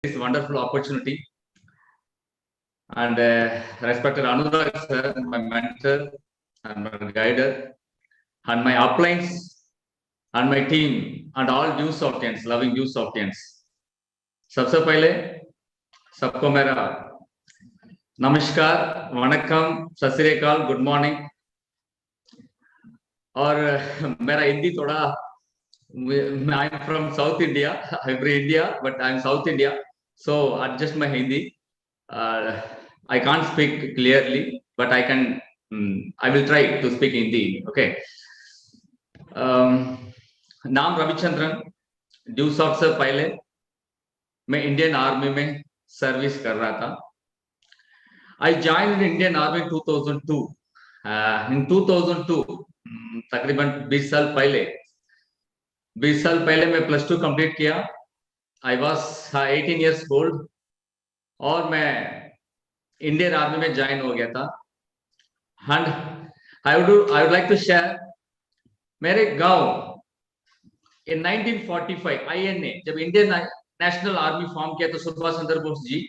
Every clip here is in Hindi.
this wonderful opportunity. And respected Anurag sir, my mentor and my guider, and my uplines, and my team, and all news audience, loving news audience. सबसे पहले सबको मेरा नमस्कार, वणक्कम, सत श्री अकाल, गुड मॉर्निंग। और मेरा हिंदी थोड़ा, I am from south India, every India, but I am south India, so adjust my Hindi. I can't speak clearly, but I will try to speak Hindi. Okay. नाम रविचंद्रन, ड्यू शॉट से पहले मैं इंडियन आर्मी में सर्विस कर रहा था। I joined Indian army 2002. In 2002 तकरीबन 20 साल पहले मैं +2 कंप्लीट किया। I was 18 years old और मैं इंडियन आर्मी में ज्वाइन हो गया था। And I would like to share मेरे गांव in 1945 INA जब इंडियन नेशनल आर्मी फॉर्म किया तो सुभाष चंद्र बोस जी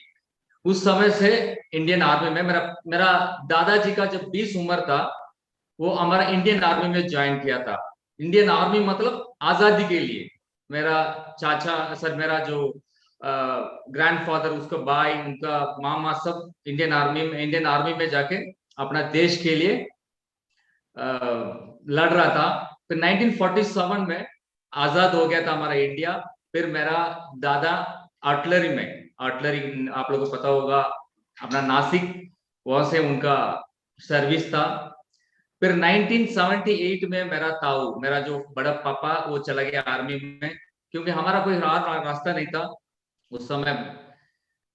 उस समय से इंडियन आर्मी में मेरा दादाजी का जब 20 उम्र था वो हमारा इंडियन आर्मी में ज्वाइन किया था। इंडियन आर्मी मतलब आजादी के लिए। मेरा चाचा सर, मेरा जो ग्रैंडफादर, उसका भाई, उनका मामा, सब इंडियन आर्मी में जाके अपना देश के लिए लड़ रहा था। फिर 1947 में आजाद हो गया था हमारा इंडिया। फिर मेरा दादा आर्टिलरी आप लोगों को पता होगा, अपना नासिक, वहां से उनका सर्विस था। फिर 1978 में मेरा ताऊ, मेरा जो बड़ा पापा, वो चला गया आर्मी में, क्योंकि हमारा कोई रास्ता नहीं था उस समय।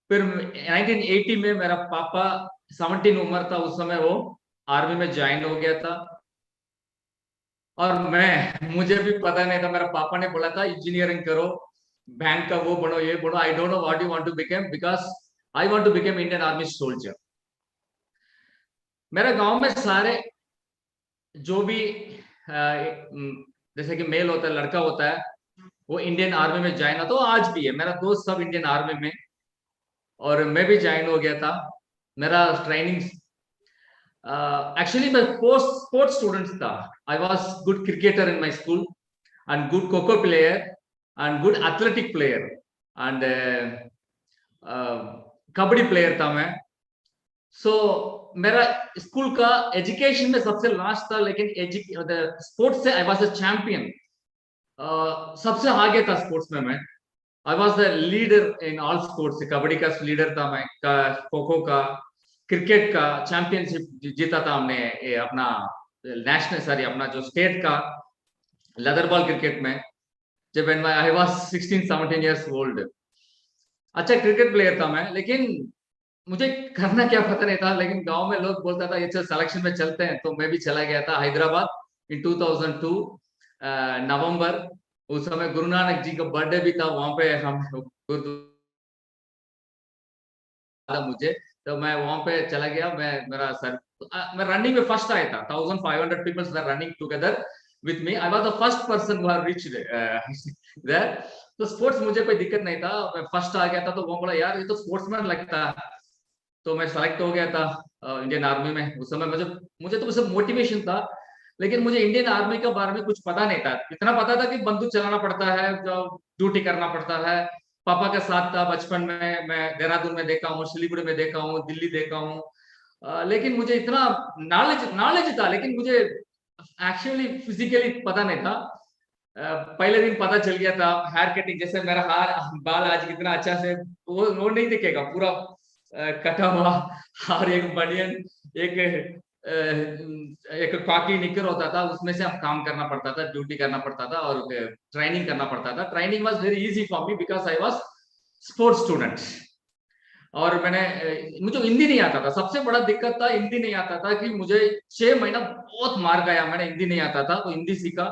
फिर 1980 में मेरा पापा 17 उम्र था उस समय, वो आर्मी में ज्वाइन हो गया था। और मुझे भी पता नहीं था, मेरा पापा ने बोला था इंजीनियरिंग करो, बैंक का वो बनो, ये बनो। I don't know what you want to become, because I want to become Indian army soldier. मेरे गांव में सारे जो भी जैसे कि मेल होता है, लड़का होता है, वो इंडियन आर्मी में ज्वाइन होता है। आज भी है, मेरा दोस्त सब इंडियन आर्मी में, और मैं भी ज्वाइन हो गया था। मेरा ट्रेनिंग एक्चुअली मैं स्पोर्ट्स स्टूडेंट था। I was good cricketer in my school and good kho-kho player and good athletic player and kabaddi player था मैं। सो मेरा स्कूल का एजुकेशन में सबसे लास्ट था, लेकिन स्पोर्ट्स से आई वाज अ चैंपियन। सबसे आगे था स्पोर्ट्स में मैं। आई was the leader in all sports. Kabaddi का लीडर था मैं, खो-खो का, क्रिकेट का चैंपियनशिप जीता था हमने, अपना अपना जो स्टेट का लेदर बॉल क्रिकेट में, जब आई वाज 16-17 इयर्स ओल्ड। अच्छा क्रिकेट प्लेयर था मैं, लेकिन मुझे करना क्या पता नहीं था। लेकिन गांव में लोग बोलता था ये सिलेक्शन में चलते हैं, तो मैं भी चला गया था हैदराबाद इन 2002 नवंबर। उस समय गुरु नानक जी का बर्थडे भी था वहां पे। मुझे तो मैं वहां पे चला गया। मैं रनिंग में फर्स्ट आया था। 1500 peoples were running together with me. I was the first person who have reached there. तो स्पोर्ट्स मुझे कोई दिक्कत नहीं था, मैं फर्स्ट आ गया था। तो वो बोला यार ये तो स्पोर्ट्समैन लगता है। तो मैं सेलेक्ट हो गया था इंडियन आर्मी में। उस समय मुझे तो सिर्फ मोटिवेशन था, लेकिन मुझे इंडियन आर्मी के बारे में कुछ पता नहीं था। इतना पता था कि बंदूक चलाना पड़ता है, ड्यूटी करना पड़ता है। पापा के साथ था बचपन में, मैं देहरादून में देखा हूँ, सिलीगुड़ी में देखा हूँ, दिल्ली देखा हूँ। लेकिन मुझे इतना नॉलेज था, लेकिन मुझे एक्चुअली फिजिकली पता नहीं था। पहले दिन पता चल गया था। हेयर कटिंग, जैसे मेरा बाल आज कितना अच्छा से वो नहीं दिखेगा, पूरा कटा हुआ, और एक बनियन, एक काकी निकर होता था, उसमें से हम काम करना पड़ता था, ड्यूटी करना पड़ता था और ट्रेनिंग करना पड़ता था। Training was very easy for me because I was sports student. और मुझे हिंदी नहीं आता था। सबसे बड़ा दिक्कत था, हिंदी नहीं आता था। कि मुझे 6 महीना बहुत मार गया मैंने, हिंदी नहीं आता था। तो हिंदी सीखा।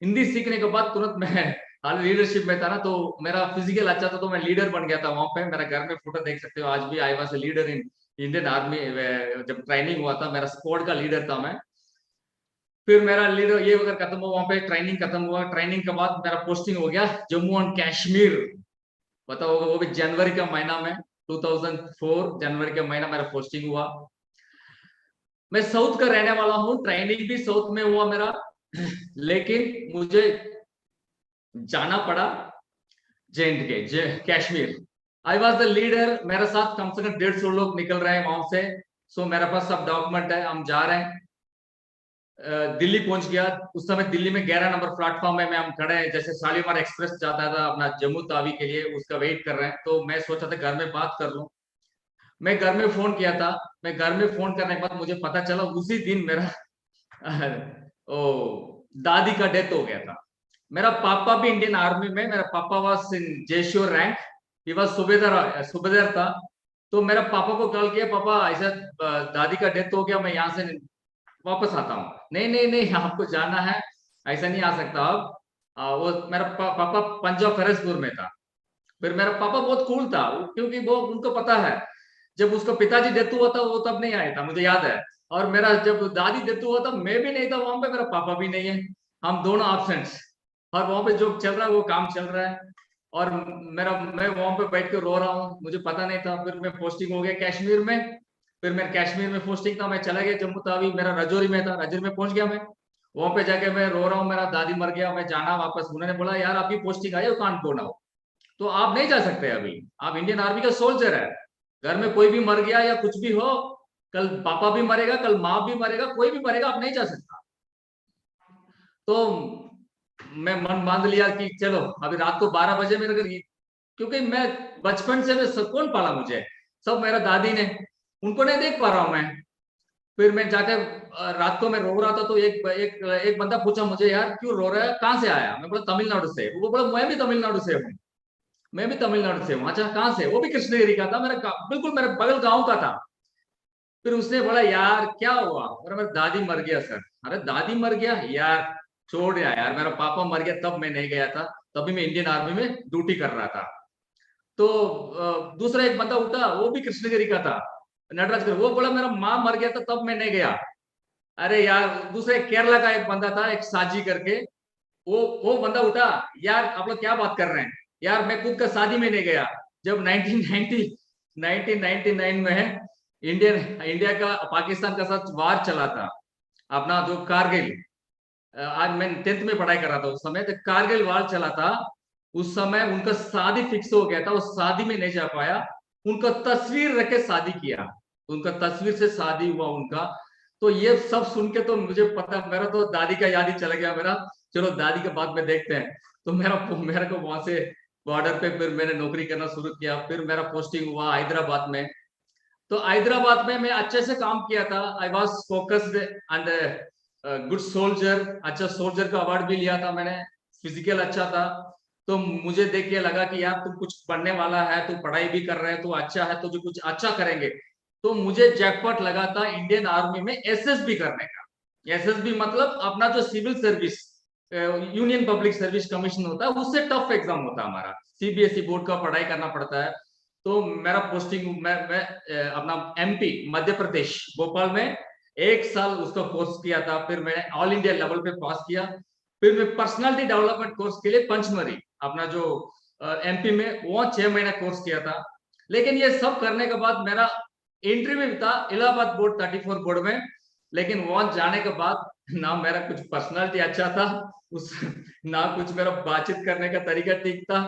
हिंदी सीखने के बाद तुरंत मैं लीडरशिप में था ना, तो मेरा फिजिकल अच्छा था, तो मैं लीडर बन गया था वहां पे। मेरा घर में फोटो देख सकते हो आज भी। I was a leader in Indian army. जब ट्रेनिंग हुआ था, मेरा स्क्वाड का लीडर था मैं। फिर मेरा लीडर ये अगर खत्म हुआ, वहां पे ट्रेनिंग खत्म हुआ। ट्रेनिंग के बाद मेरा पोस्टिंग हो गया जम्मू एंड कश्मीर। बताओ, वो भी जनवरी का महीना में, 2004 जनवरी का महीना मेरा पोस्टिंग हुआ। मैं साउथ का रहने वाला हूँ, ट्रेनिंग भी साउथ में हुआ मेरा, लेकिन मुझे जाना पड़ा J Kashmir. I was the leader, मेरे साथ कम से कम 150 लोग निकल रहे हैं वहां से। सो मेरे पास सब डॉक्यूमेंट है, हम जा रहे हैं। दिल्ली पहुंच गया। उस समय दिल्ली में 11 नंबर प्लेटफॉर्म में हम खड़े हैं, जैसे शालीमार एक्सप्रेस जाता था अपना जम्मू तावी के लिए, उसका वेट कर रहे हैं। तो मैं सोचा था घर में बात कर लूं। मैं घर में फोन किया था। मैं घर में फोन करने के बाद मुझे पता चला उसी दिन मेरा ओ दादी का डेथ हो गया था। मेरा पापा भी इंडियन आर्मी में, मेरा पापा was in JCO rank, he was Subedar, Subedar था। तो मेरा पापा को कॉल किया, पापा ऐसा दादी का डेथ हो गया, मैं यहाँ से वापस आता हूँ। नहीं नहीं नहीं, आपको जाना है, ऐसा नहीं आ सकता अब। वो मेरा पापा पंजाब फैरसपुर में था। फिर मेरा पापा बहुत कूल था, क्योंकि वो उनको पता है, जब उसका पिताजी डेथ हुआ था वो तब नहीं आया था, मुझे याद है। और मेरा जब दादी डेथ हुआ था मैं भी नहीं था वहां पे, मेरा पापा भी नहीं है, हम दोनों एब्सेंट। और वहां पे जो चल रहा है वो काम चल रहा है। और मैं वहां पे बैठ के रो रहा हूँ, मुझे पता नहीं था। फिर मैं पोस्टिंग हो गया कश्मीर में। फिर मैं कश्मीर में पोस्टिंग था, मैं चला गया जम्मू तावी, मेरा रजौरी में था, रजौरी में पहुंच गया मैं। वहां पे जाके मैं रो रहा हूँ, मेरा दादी मर गया, मैं जाना वापस। उन्होंने बोला यार आपकी posting I, can't go now, तो आप नहीं जा सकते अभी, आप इंडियन आर्मी का सोल्जर है। घर में कोई भी मर गया या कुछ भी हो, कल पापा भी मरेगा, कल माँ भी मरेगा, कोई भी मरेगा, आप नहीं जा सकता। तो मैं मन बांध लिया कि चलो अभी रात को 12 बजे मेरे घर, क्योंकि मैं बचपन से मैं कौन पाला मुझे, सब मेरा दादी ने, उनको नहीं देख पा रहा हूं मैं। फिर मैं जाके रात को मैं रो रहा था, तो एक बंदा पूछा मुझे, यार क्यों रो रहा है, कहाँ से आया? मैं बोला तमिलनाडु से। वो बोला मैं भी तमिलनाडु से हूँ। मैं भी तमिलनाडु से हूँ। अच्छा कहाँ से? वो भी कृष्णगिरी का था, बिल्कुल मेरे बगल गांव का था। फिर उसने बोला यार क्या हुआ? अरे मेरा दादी मर गया सर। अरे दादी मर गया यार, छोड़ यार, मेरा पापा मर गया तब मैं नहीं गया था, तभी मैं इंडियन आर्मी में ड्यूटी कर रहा था। तो दूसरा एक बंदा उठा, वो भी कृष्णगिरी का था, नटराज का, वो बोला मेरा माँ मर गया था तब मैं नहीं गया। अरे यार दूसरे केरला का एक बंदा था, एक साजी करके, वो बंदा उठा, यार आप लोग क्या बात कर रहे हैं, यार मैं खुद का शादी में नहीं गया। जब 1999 में इंडिया का पाकिस्तान का साथ वार चला था, अपना जो कारगिल, आज मैं 10th में पढ़ाई कर रहा था उस समय, तो कारगिल वार चला था। उस समय उनका शादी फिक्स हो गया था, वो शादी में नहीं जा पाया। उनका तस्वीर रख के शादी किया, उनका तस्वीर से शादी हुआ उनका। तो ये सब सुन के तो मुझे पता, मेरा तो दादी का याद ही चला गया मेरा। चलो दादी के बाद में देखते हैं। तो मेरा को वहां से बॉर्डर पे फिर मैंने नौकरी करना शुरू किया। फिर मेरा पोस्टिंग हुआ हैदराबाद में। तो हैदराबाद में मैं अच्छे से काम किया था, I was focused and good soldier. अच्छा सोल्जर का अवार्ड भी लिया था मैंने, फिजिकल अच्छा था। तो मुझे देख के लगा कि यार तू कुछ पढ़ने वाला है, तू पढ़ाई भी कर रहे है, तू अच्छा है, तो जो कुछ अच्छा करेंगे। तो मुझे जैकपॉट लगा था इंडियन आर्मी में एसएसबी करने का। एसएसबी मतलब अपना जो civil service, union public service commission होता है, उससे टफ एग्जाम होता है हमारा, सीबीएसई बोर्ड का पढ़ाई करना पड़ता है। तो मेरा पोस्टिंग, मैं अपना एमपी मध्य प्रदेश भोपाल में 1 साल उसका कोर्स किया था। फिर मैंने ऑल इंडिया लेवल पे पास किया। फिर मैं पर्सनालिटी डेवलपमेंट कोर्स के लिए पंचमरी, अपना जो एमपी में, वहां 6 महीना कोर्स किया था। लेकिन ये सब करने के बाद मेरा इंटरव्यू था इलाहाबाद बोर्ड 34 बोर्ड में। लेकिन वहां जाने के बाद ना मेरा कुछ पर्सनालिटी अच्छा था, उस ना कुछ मेरा बातचीत करने का तरीका ठीक था,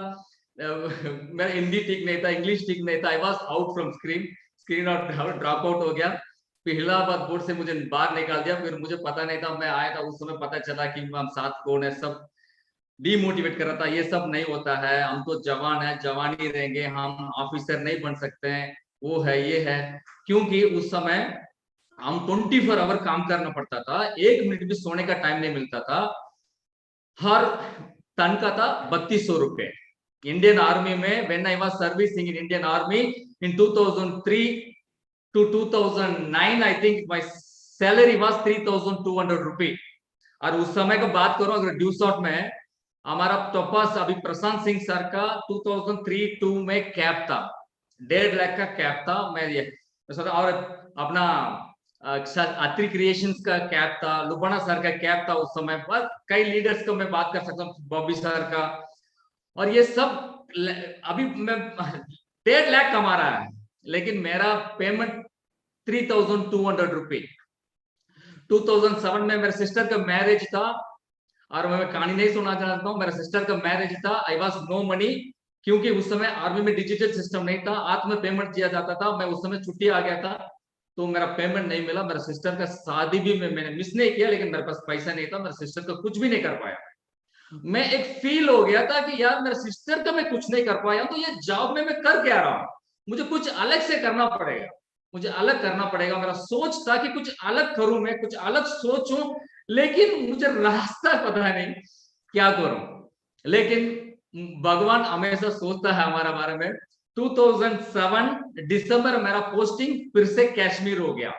मेरा हिंदी ठीक नहीं था, इंग्लिश ठीक नहीं था। I was out from screen, screen out, drop out हो गया। फिर इलाहाबाद बोर्ड से मुझे बाहर निकाल दिया। फिर मुझे पता नहीं था, मैं आया था उस समय पता चला कि हम साथ कौन है, सब डीमोटिवेट कर रहा था, ये सब नहीं होता है, हम तो जवान है, जवान ही रहेंगे, हम ऑफिसर नहीं बन सकते हैं, वो है ये है। क्योंकि उस समय हम 24 आवर काम करना पड़ता था, 1 मिनट भी सोने का टाइम नहीं मिलता था। हर तनख्वाह था 3200 रुपए इंडियन आर्मी में। When I was servicing in Indian army in 2003 to 2009, I think my salary was 3200 रुपी। और उस समय का बात करो अगर ड्यू शॉट में, हमारा टॉपर्स अभी प्रशांत सिंह सर का 2003-2 में कैप था, 1.5 लाख का कैप था। मैं ये और अपना अत्रि क्रिएशंस का कैप था, लुबाना सर का कैप था उस समय पर। कई लीडर्स को मैं बात कर सकता हूँ, बॉबी सर का। और ये सब अभी मैं 1.5 लाख कमा रहा है, लेकिन मेरा पेमेंट 3,200 रुपये। 2007 में मेरे सिस्टर का मैरिज था, और मैं कहानी नहीं सुना चाहता हूँ। मेरे सिस्टर का मैरिज था, आई वॉज नो मनी, क्योंकि उस समय आर्मी में डिजिटल सिस्टम नहीं था, हाथ में पेमेंट दिया जाता था। मैं उस समय छुट्टी आ गया था, तो मेरा पेमेंट नहीं मिला। मेरा सिस्टर का शादी भी मैंने मिस नहीं किया, लेकिन मेरे पास पैसा नहीं था, मेरे सिस्टर का कुछ भी नहीं कर पाया। मैं एक फील हो गया था कि यार मेरे सिस्टर का मैं कुछ नहीं कर पाया, तो ये जॉब में मैं कर क्या रहा हूँ, मुझे कुछ अलग से करना पड़ेगा, मुझे अलग करना पड़ेगा। मेरा सोच था कि कुछ अलग करूं, मैं कुछ अलग सोचूं, लेकिन मुझे रास्ता पता नहीं क्या करूं। लेकिन भगवान हमेशा सोचता है हमारे बारे में। 2007 दिसंबर मेरा पोस्टिंग फिर से कश्मीर हो गया।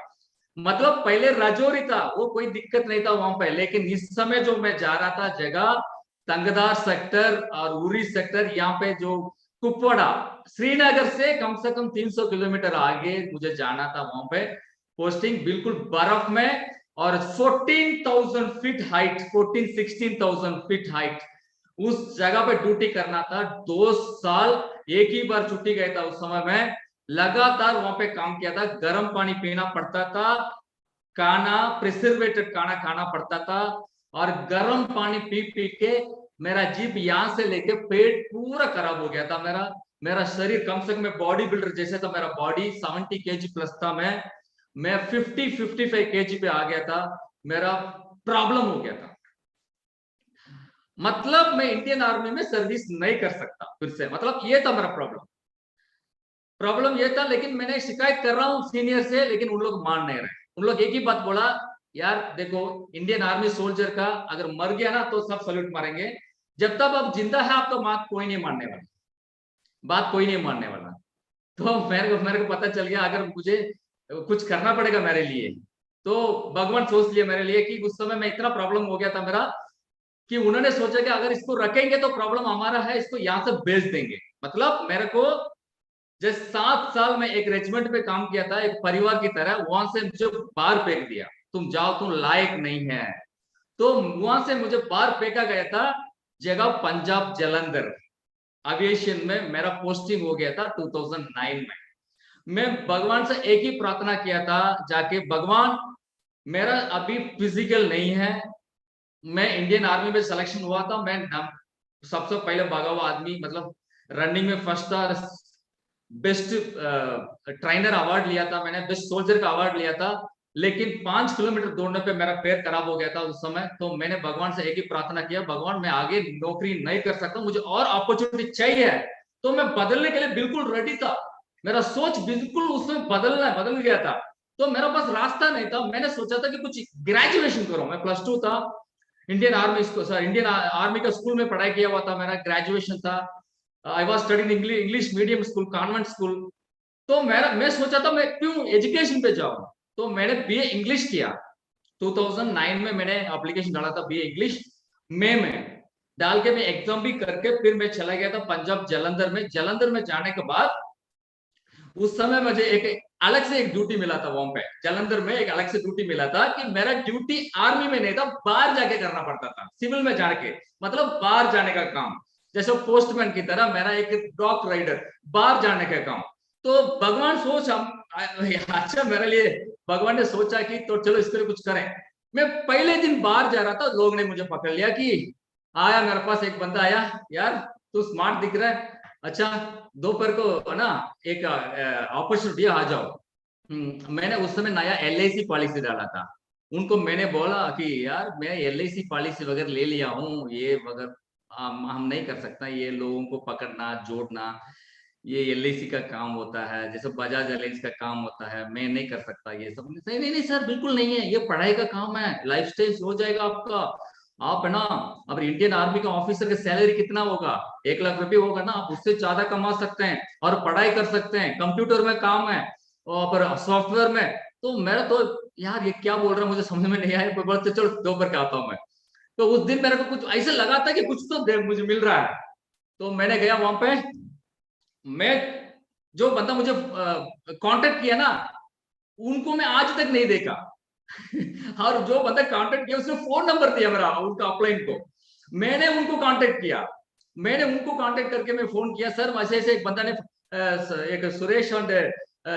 मतलब पहले राजौरी था, वो कोई दिक्कत नहीं था वहां पे, लेकिन इस समय जो मैं जा रहा था जगह, तंगधार सेक्टर और उरी सेक्टर, यहाँ पे जो कुपवाड़ा, श्रीनगर से कम 300 किलोमीटर आगे मुझे जाना था। वहां पे पोस्टिंग बिल्कुल बर्फ में, और 14,000 फीट हाइट, 14-16,000 फीट हाइट, उस जगह पे ड्यूटी करना था। 2 साल एक ही बार छुट्टी गया था उस समय में, लगातार वहां पे काम किया था। गर्म पानी पीना पड़ता था, खाना प्रिजर्वेटेड खाना खाना पड़ता था, और गर्म पानी पी पी के मेरा जीभ यहां से लेके पेट पूरा खराब हो गया था। मेरा शरीर कम से कम, मैं बॉडी बिल्डर जैसे था, मेरा बॉडी 70 kg प्लस था। मैं 50-55 kg पे आ गया था। मेरा प्रॉब्लम हो गया था, मतलब मैं इंडियन आर्मी में सर्विस नहीं कर सकता फिर से, मतलब ये था मेरा प्रॉब्लम ये था। लेकिन मैंने शिकायत कर रहा हूँ सीनियर से, लेकिन उन लोग मान नहीं रहे। उन लोग एक ही बात बोला, यार देखो, इंडियन आर्मी सोल्जर का अगर मर गया ना तो सब सल्यूट मारेंगे, जब तक आप जिंदा है आपका बात कोई नहीं मानने वाला, बात कोई नहीं मानने वाला। तो मेरे को पता चल गया, अगर मुझे कुछ करना पड़ेगा मेरे लिए, तो भगवान सोच लिया मेरे लिए कि उस समय मैं इतना प्रॉब्लम हो गया था मेरा, कि उन्होंने सोचा कि अगर इसको रखेंगे तो प्रॉब्लम हमारा है, इसको यहाँ से भेज देंगे। मतलब मेरे को जैसे 7 साल में एक रेजिमेंट पे काम किया था, एक परिवार की तरह, वहां से मुझे बाहर फेंक दिया, तुम जाओ, तुम लायक नहीं है। तो वहां से मुझे बाहर फेंका गया था, जगह पंजाब जलंधर एविएशन में मेरा पोस्टिंग हो गया था 2009 में। मैं भगवान से एक ही प्रार्थना किया था जाके, भगवान मेरा अभी फिजिकल नहीं है, मैं इंडियन आर्मी में सिलेक्शन हुआ था, मैं सबसे पहले भागा हुआ आदमी, मतलब रनिंग में फर्स्ट था, बेस्ट ट्रेनर अवार्ड लिया था मैंने, बेस्ट सोल्जर का अवार्ड लिया था। लेकिन 5 किलोमीटर दौड़ने पे मेरा पैर खराब हो गया था उस समय। तो मैंने भगवान से एक ही प्रार्थना किया, भगवान मैं आगे नौकरी नहीं कर सकता, मुझे और अपॉर्चुनिटी चाहिए। तो मैं बदलने के लिए बिल्कुल रेडी था, मेरा सोच बिल्कुल उसमें बदल गया था। तो मेरा पास रास्ता नहीं था, मैंने सोचा था कि कुछ ग्रेजुएशन करो। मैं +2 था, इंडियन आर्मी का स्कूल में पढ़ाई किया हुआ था, मेरा ग्रेजुएशन था। I was studying English medium school, convent school. तो मैं सोचा था मैं क्यों एजुकेशन पे जाऊं, तो मैंने बीए इंग्लिश किया। 2009 में मैंने एप्लीकेशन डाला था बीए इंग्लिश, मई में डाल के मैं एग्जाम भी करके फिर मैं चला गया था पंजाब जलंधर में। जलंधर में जाने के बाद उस समय मुझे एक अलग से एक ड्यूटी मिला था वहां पे जलंधर में, एक अलग से ड्यूटी मिला था कि मेरा ड्यूटी आर्मी में नहीं था, बाहर जाके करना पड़ता था, सिविल में जाके, मतलब बाहर जाने का काम, जैसे पोस्टमैन की तरह मेरा एक डॉग राइडर, बाहर जाने का काम। तो भगवान सोच हम अच्छा मेरे लिए भगवान ने सोचा कि तो चलो इसके लिए कुछ करें। मैं पहले दिन बाहर जा रहा था, लोग ने मुझे पकड़ लिया कि आया मेरे पास एक बंदा आया, यार तू स्मार्ट दिख रहा है, अच्छा दोपहर को ना एक अपॉर्चुनिटी आ जाओ। मैंने उस समय नया LIC पॉलिसी डाला था, उनको मैंने बोला कि यार मैं LIC पॉलिसी वगैरह ले लिया हूँ, ये वगैरह हम नहीं कर सकता, ये लोगों को पकड़ना जोड़ना ये LIC का काम होता है, जैसे बजाज एलायंस का काम होता है, मैं नहीं कर सकता ये सब। नहीं नहीं नहीं सर, बिल्कुल नहीं है, ये पढ़ाई का काम है, लाइफ स्टाइल हो जाएगा आपका। आप है ना, अब इंडियन आर्मी का ऑफिसर का सैलरी कितना होगा, 1 लाख रुपए होगा ना, आप उससे ज्यादा कमा सकते हैं और पढ़ाई कर सकते हैं, कंप्यूटर में काम है और सॉफ्टवेयर में। तो मेरा तो यार ये क्या बोल रहा है मुझे समझ में नहीं आया, कोई बात, चलो दोपहर का आता हूँ मैं। तो उस दिन मेरे को कुछ ऐसे लगा था कि कुछ तो मुझे मिल रहा है। तो मैंने गया वहां पे, मैं जो बंदा मुझे कांटेक्ट किया ना, उनको मैं आज तक नहीं देखा और जो बंदा कांटेक्ट किया उसने फोन नंबर दिया मेरा, उनका अपलाइन को, मैंने उनको कांटेक्ट किया। मैंने उनको कांटेक्ट करके मैं फोन किया, सर ऐसे ऐसे एक बंदा ने एक सुरेश और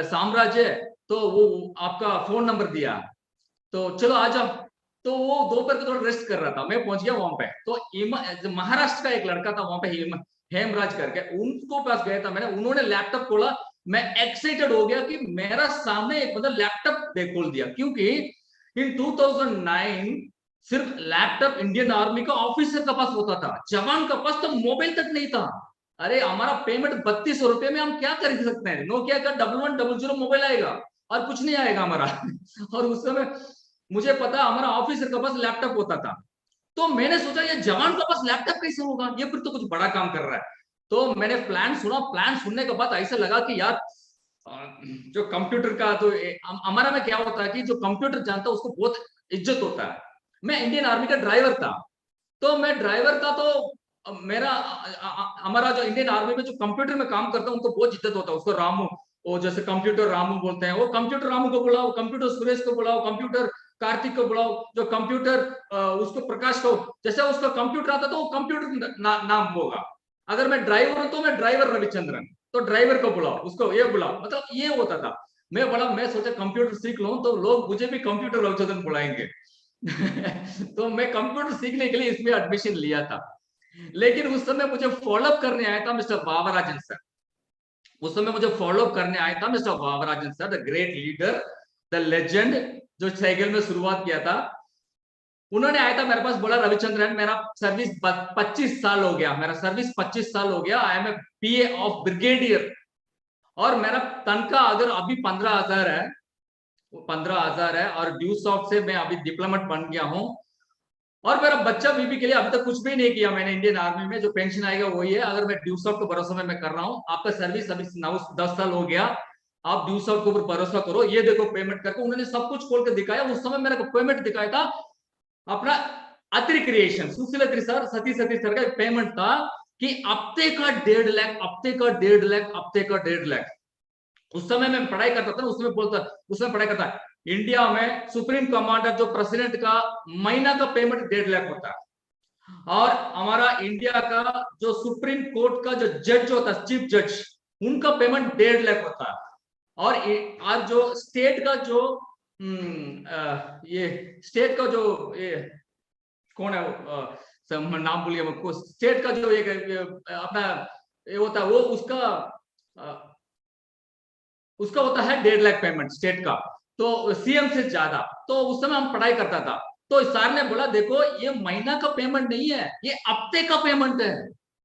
साम्राज्य, तो वो आपका फोन नंबर दिया, तो चलो आ जाओ। तो वो दोपहर को थोड़ा रेस्ट कर रहा था, मैं पहुंच गया वहां पे। तो महाराष्ट्र का एक लड़का था वहां पे, हेमराज करके, उनको पास गया था मैंने, उन्होंने लैपटॉप खोला, मैं एक्साइटेड हो गया कि मेरा सामने एक मतलब लैपटॉप देख खोल दिया, क्योंकि इन 2009 सिर्फ लैपटॉप इंडियन आर्मी का ऑफिसर का पास होता था, जवान का पास तो मोबाइल तक नहीं था। अरे हमारा पेमेंट 3200 में हम क्या खरीद सकते हैं, नोकिया का 1100 मोबाइल आएगा और कुछ नहीं आएगा हमारा। और उस समय मुझे पता हमारा ऑफिसर का पास लैपटॉप होता था, तो मैंने सोचा ये जवान का पास लैपटॉप कैसे होगा, ये फिर तो कुछ बड़ा काम कर रहा है। तो मैंने प्लान सुना, प्लान सुनने के बाद ऐसा लगा कि यार जो कंप्यूटर का तो हमारा में क्या होता है कि जो कंप्यूटर जानता है उसको बहुत इज्जत होता है। मैं इंडियन आर्मी का ड्राइवर था, तो मैं ड्राइवर था, तो मेरा हमारा जो इंडियन आर्मी में जो कंप्यूटर में काम करता है उनको बहुत इज्जत होता है, उसको रामू, वो जैसे कंप्यूटर रामू बोलते हैं, वो कंप्यूटर रामू को बुलाओ, कंप्यूटर सुरेश को बुलाओ, कंप्यूटर कार्तिक को बुलाओ, जो कंप्यूटर उसको प्रकाश को, जैसे उसका कंप्यूटर आता तो वो कंप्यूटर नाम होगा। अगर मैं ड्राइवर हूं तो मैं ड्राइवर रविचंद्रन, तो ड्राइवर को बुलाओ, उसको ये बुलाओ, मतलब ये होता था। मैं सोचा कंप्यूटर सीख लूं तो लोग मुझे भी कंप्यूटर रविचंद्रन बुलाएंगे। तो मैं कंप्यूटर सीखने के लिए इसमें एडमिशन लिया था। लेकिन उस समय मुझे फॉलोअप करने आया था मिस्टर बाबराजन सर, उस समय मुझे फॉलोअप करने आया था mister Babrajan sir, the great leader, the legend, जो साइकिल में शुरुआत किया था। उन्होंने आया था मेरे पास, बोला रविचंद्रन मेरा सर्विस 25 साल हो गया, मेरा सर्विस 25 साल हो गया, I am a PA of brigadier, और मेरा तनख्वाह अगर अभी 15,000 है, 15,000 है, और ड्यू सॉफ्ट से मैं अभी डिप्लोमेट बन गया हूँ, और मेरा बच्चा बीबी के लिए अभी तक कुछ भी नहीं किया मैंने इंडियन आर्मी में, जो पेंशन आएगा वही है, अगर मैं ड्यू सॉफ्ट के भरोसे में मैं कर रहा हूँ। आपका सर्विस अभी 9-10 साल हो गया, आप ड्यू सॉफ्ट के ऊपर भरोसा करो, ये देखो पेमेंट करके उन्होंने सब कुछ खोल के दिखाया। उस समय मेरा पेमेंट दिखाया था अपना अत्रि क्रिएशन, सुशील अत्रि सर, सती सर का पेमेंट था कि हफ्ते का 1.5 लाख, हफ्ते का 1.5 लाख, हफ्ते का 1.5 लाख। उस समय मैं पढ़ाई करता था, उसमें बोलता, उसमें पढ़ाई करता, इंडिया में सुप्रीम कमांडर जो प्रेसिडेंट का महीना का पेमेंट 1.5 लाख होता है, और हमारा इंडिया का जो सुप्रीम कोर्ट का जो जज होता है, चीफ जज, उनका पेमेंट 1.5 लाख होता है। और जो स्टेट का जो ये स्टेट का जो ये कौन है, नाम भूलिए मुझको, स्टेट का जो एक अपना ये होता है, वो उसका होता है 1.5 लाख पेमेंट स्टेट का, तो सीएम से ज्यादा। तो उस समय हम पढ़ाई करता था, तो सर ने बोला देखो ये महीना का पेमेंट नहीं है, ये हफ्ते का पेमेंट है।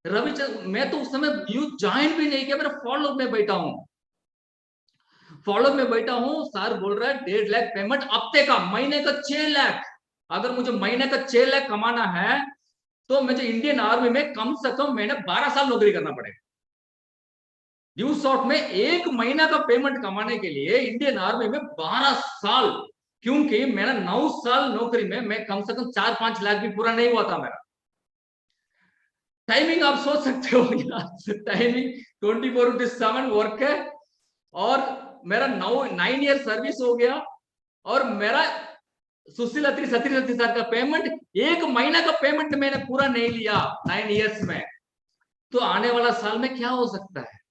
रविचंद्र, मैं तो उस समय न्यूज ज्वाइन भी नहीं किया, मेरा फॉलो में बैठा हूँ, फॉलो में बैठा हूँ, सर बोल रहा है 1.5 लाख पेमेंट हफ्ते का, महीने का 6 लाख। अगर मुझे महीने का 6 लाख कमाना है तो मुझे इंडियन आर्मी में कम से कम मैंने 12 साल नौकरी करना पड़ेगा। ड्यू शॉर्ट में एक महीना का पेमेंट कमाने के लिए इंडियन आर्मी में 12 साल, क्योंकि मेरा 9 साल नौकरी में मैं कम से कम 4-5 लाख भी पूरा नहीं हुआ था मेरा। टाइमिंग आप सोच सकते हो, टाइमिंग 24/7 वर्क है, और मेरा 9 ईयर सर्विस हो गया, और मेरा सुशील अत्रि सर का पेमेंट, एक महीना का पेमेंट मैंने पूरा नहीं लिया 9 इयर्स में, तो आने वाला साल में क्या हो सकता है।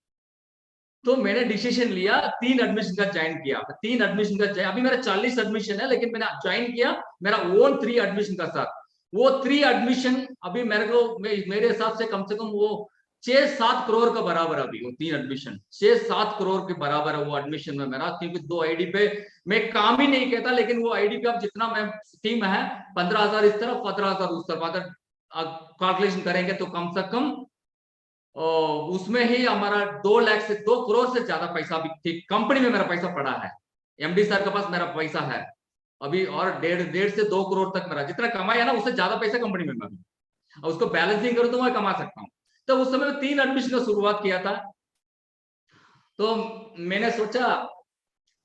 तो मैंने डिसीजन लिया, 3 एडमिशन का ज्वाइन किया, 3 एडमिशन का, अभी मेरा 40 एडमिशन है, लेकिन मैंने ज्वाइन किया मेरा ओन 3 एडमिशन का साथ। वो 3 एडमिशन अभी मेरे को, मेरे हिसाब से कम वो 6-7 करोड़ का बराबर, अभी वो 3 एडमिशन 6-7 करोड़ के बराबर है वो एडमिशन में मेरा, क्योंकि 2 आईडी पे मैं काम ही नहीं कहता, लेकिन वो आईडी पे अब जितना मैं टीम है 15,000 इस तरफ 15,000 उस तरफ, अगर कैलकुलेशन करेंगे तो कम से कम उसमें ही हमारा 2 लाख से 2 करोड़ से ज्यादा पैसा भी कंपनी में मेरा पैसा पड़ा है। एमडी सर के पास मेरा पैसा है अभी, और 1.5 से 2 करोड़ तक मेरा जितना कमाया ना, उससे ज्यादा पैसा कंपनी में मैं, और उसको बैलेंसिंग करूं तो मैं कमा सकता हूँ। तो उस समय 3 एडमिशन का शुरुआत किया था, तो मैंने सोचा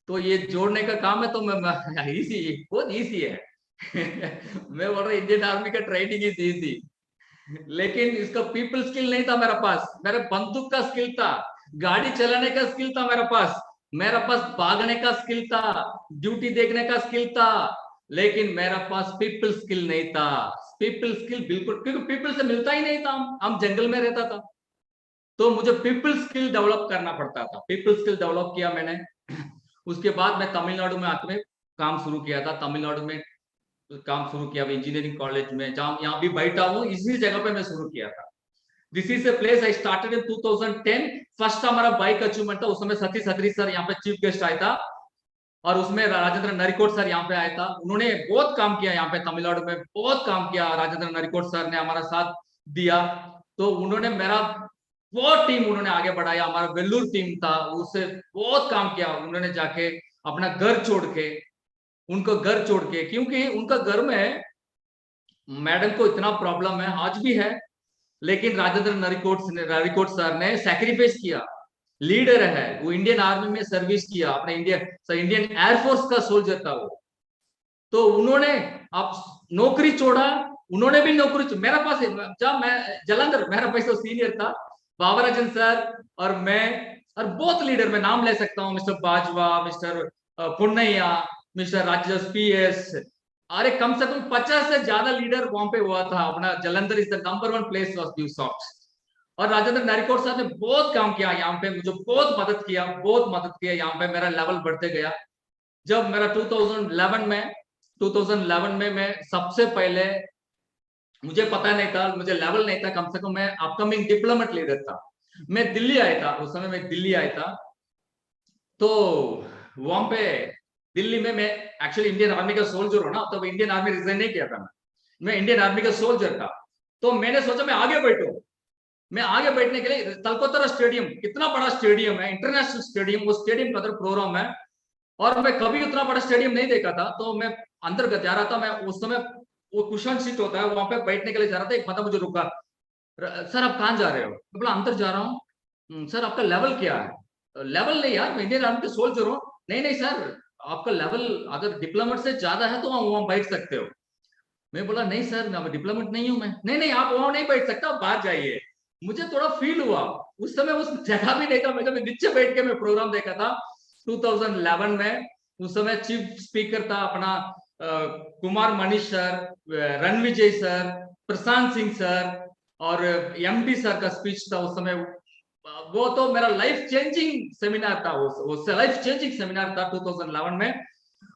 तो ये जोड़ने का काम है, तो मैं इजी, बहुत इजी है। मैं बोल रहा इंडियन आर्मी का ट्रेनिंग इज इजी, लेकिन इसका पीपल स्किल नहीं था मेरे पास, मेरे बंदूक का स्किल था, गाड़ी चलाने का स्किल था मेरे पास भागने का स्किल था, ड्यूटी देखने का स्किल था, लेकिन मेरा पास पीपल स्किल नहीं था। पीपल स्किल बिल्कुल, क्योंकि पीपल से मिलता ही नहीं था, हम जंगल में रहता था, तो मुझे पीपल स्किल डेवलप करना पड़ता था। पीपल स्किल डेवलप किया मैंने। उसके बाद मैं तमिलनाडु में आके काम शुरू किया था। तमिलनाडु में काम शुरू किया इंजीनियरिंग कॉलेज में, जहां यहाँ भी बैठा हूँ, इसी जगह पे मैं शुरू किया था। This is a place I started in 2010। First हमारा बाइक अचीवमेंट था, उस समय सतीश अत्री सर यहाँ पे चीफ गेस्ट आया था, और उसमें राजेंद्र नरिकोट सर यहाँ पे आया था। उन्होंने बहुत काम किया यहाँ पे तमिलनाडु में, बहुत काम किया। राजेंद्र नरिकोट सर ने हमारा साथ दिया, तो उन्होंने मेरा बहुत टीम उन्होंने आगे बढ़ाया। हमारा वेल्लूर टीम था, उससे बहुत काम किया उन्होंने, जाके अपना घर छोड़ के, उनको घर छोड़ के, क्योंकि उनका घर में मैडम को इतना प्रॉब्लम है, आज भी है, लेकिन राजेंद्र नरिकोट सर ने सैक्रिफाइस किया। लीडर है वो, इंडियन आर्मी में सर्विस किया, अपने इंडियन एयरफोर्स का सोल्जर था वो। तो उन्होंने अब नौकरी छोड़ा, उन्होंने भी नौकरी, मेरा पास जब मैं जलंधर, मेरा पास तो सीनियर था बाबराजन सर और मैं, और बहुत लीडर मैं नाम ले सकता हूँ, mister Bajwa, mister Punnaiah, mister Rajesh PS। अरे कम से कम 50 से ज्यादा लीडर वहां पे हुआ था अपना। Jalandhar is the number 1 place of view soft. और राजेंद्र नारिकोट साहब ने बहुत काम किया यहाँ पे, मुझे बहुत मदद किया, बहुत मदद किया। यहाँ पे मेरा लेवल बढ़ते गया। जब मेरा 2011 में मैं सबसे पहले, मुझे पता नहीं था, मुझे लेवल नहीं था, कम से कम मैं अपकमिंग डिप्लोमेट लीडर था। मैं दिल्ली आया था, उस समय मैं दिल्ली आया था। तो वहां पे दिल्ली में मैं एक्चुअली इंडियन आर्मी का सोल्जर हूं ना, तो इंडियन आर्मी रिजाइन नहीं किया था मैं इंडियन आर्मी का सोल्जर था। तो मैंने सोचा मैं आगे बैठूं। मैं आगे बैठने के लिए तलकोतरा स्टेडियम, कितना बड़ा स्टेडियम है, इंटरनेशनल स्टेडियम, वो स्टेडियम का प्रोग्राम है, और मैं कभी उतना बड़ा स्टेडियम नहीं देखा था। तो मैं अंदर जा रहा था, मैं उस समय वो कुशन सीट होता है वहां पे बैठने के लिए जा रहा था। एक बंदा मुझे रुका, सर आप कहाँ जा रहे हो? मैं बोला अंदर जा रहा हूँ। सर आपका लेवल क्या है? लेवल नहीं यार, मैं इंडियन आर्मी के सोल्जर हूँ। नहीं नहीं सर, आपका लेवल अगर डिप्लोमेट से ज्यादा है तो वहां बैठ सकते हो। मैं बोला नहीं सर, मैं डिप्लोमेट नहीं हूं। मैं, नहीं नहीं आप वहां नहीं बैठ सकता, आप बाहर जाइए। मुझे थोड़ा फील हुआ, उस समय उस जगह भी नहीं था, मैं जब नीचे बैठ के मैं प्रोग्राम देखा था 2011 में। उस समय चीफ स्पीकर था अपना कुमार मनीष सर, रणविजय सर, प्रशांत सिंह सर, और MD सर का स्पीच था उस समय। वो तो मेरा लाइफ चेंजिंग सेमिनार था, वो लाइफ चेंजिंग सेमिनार था 2011 में।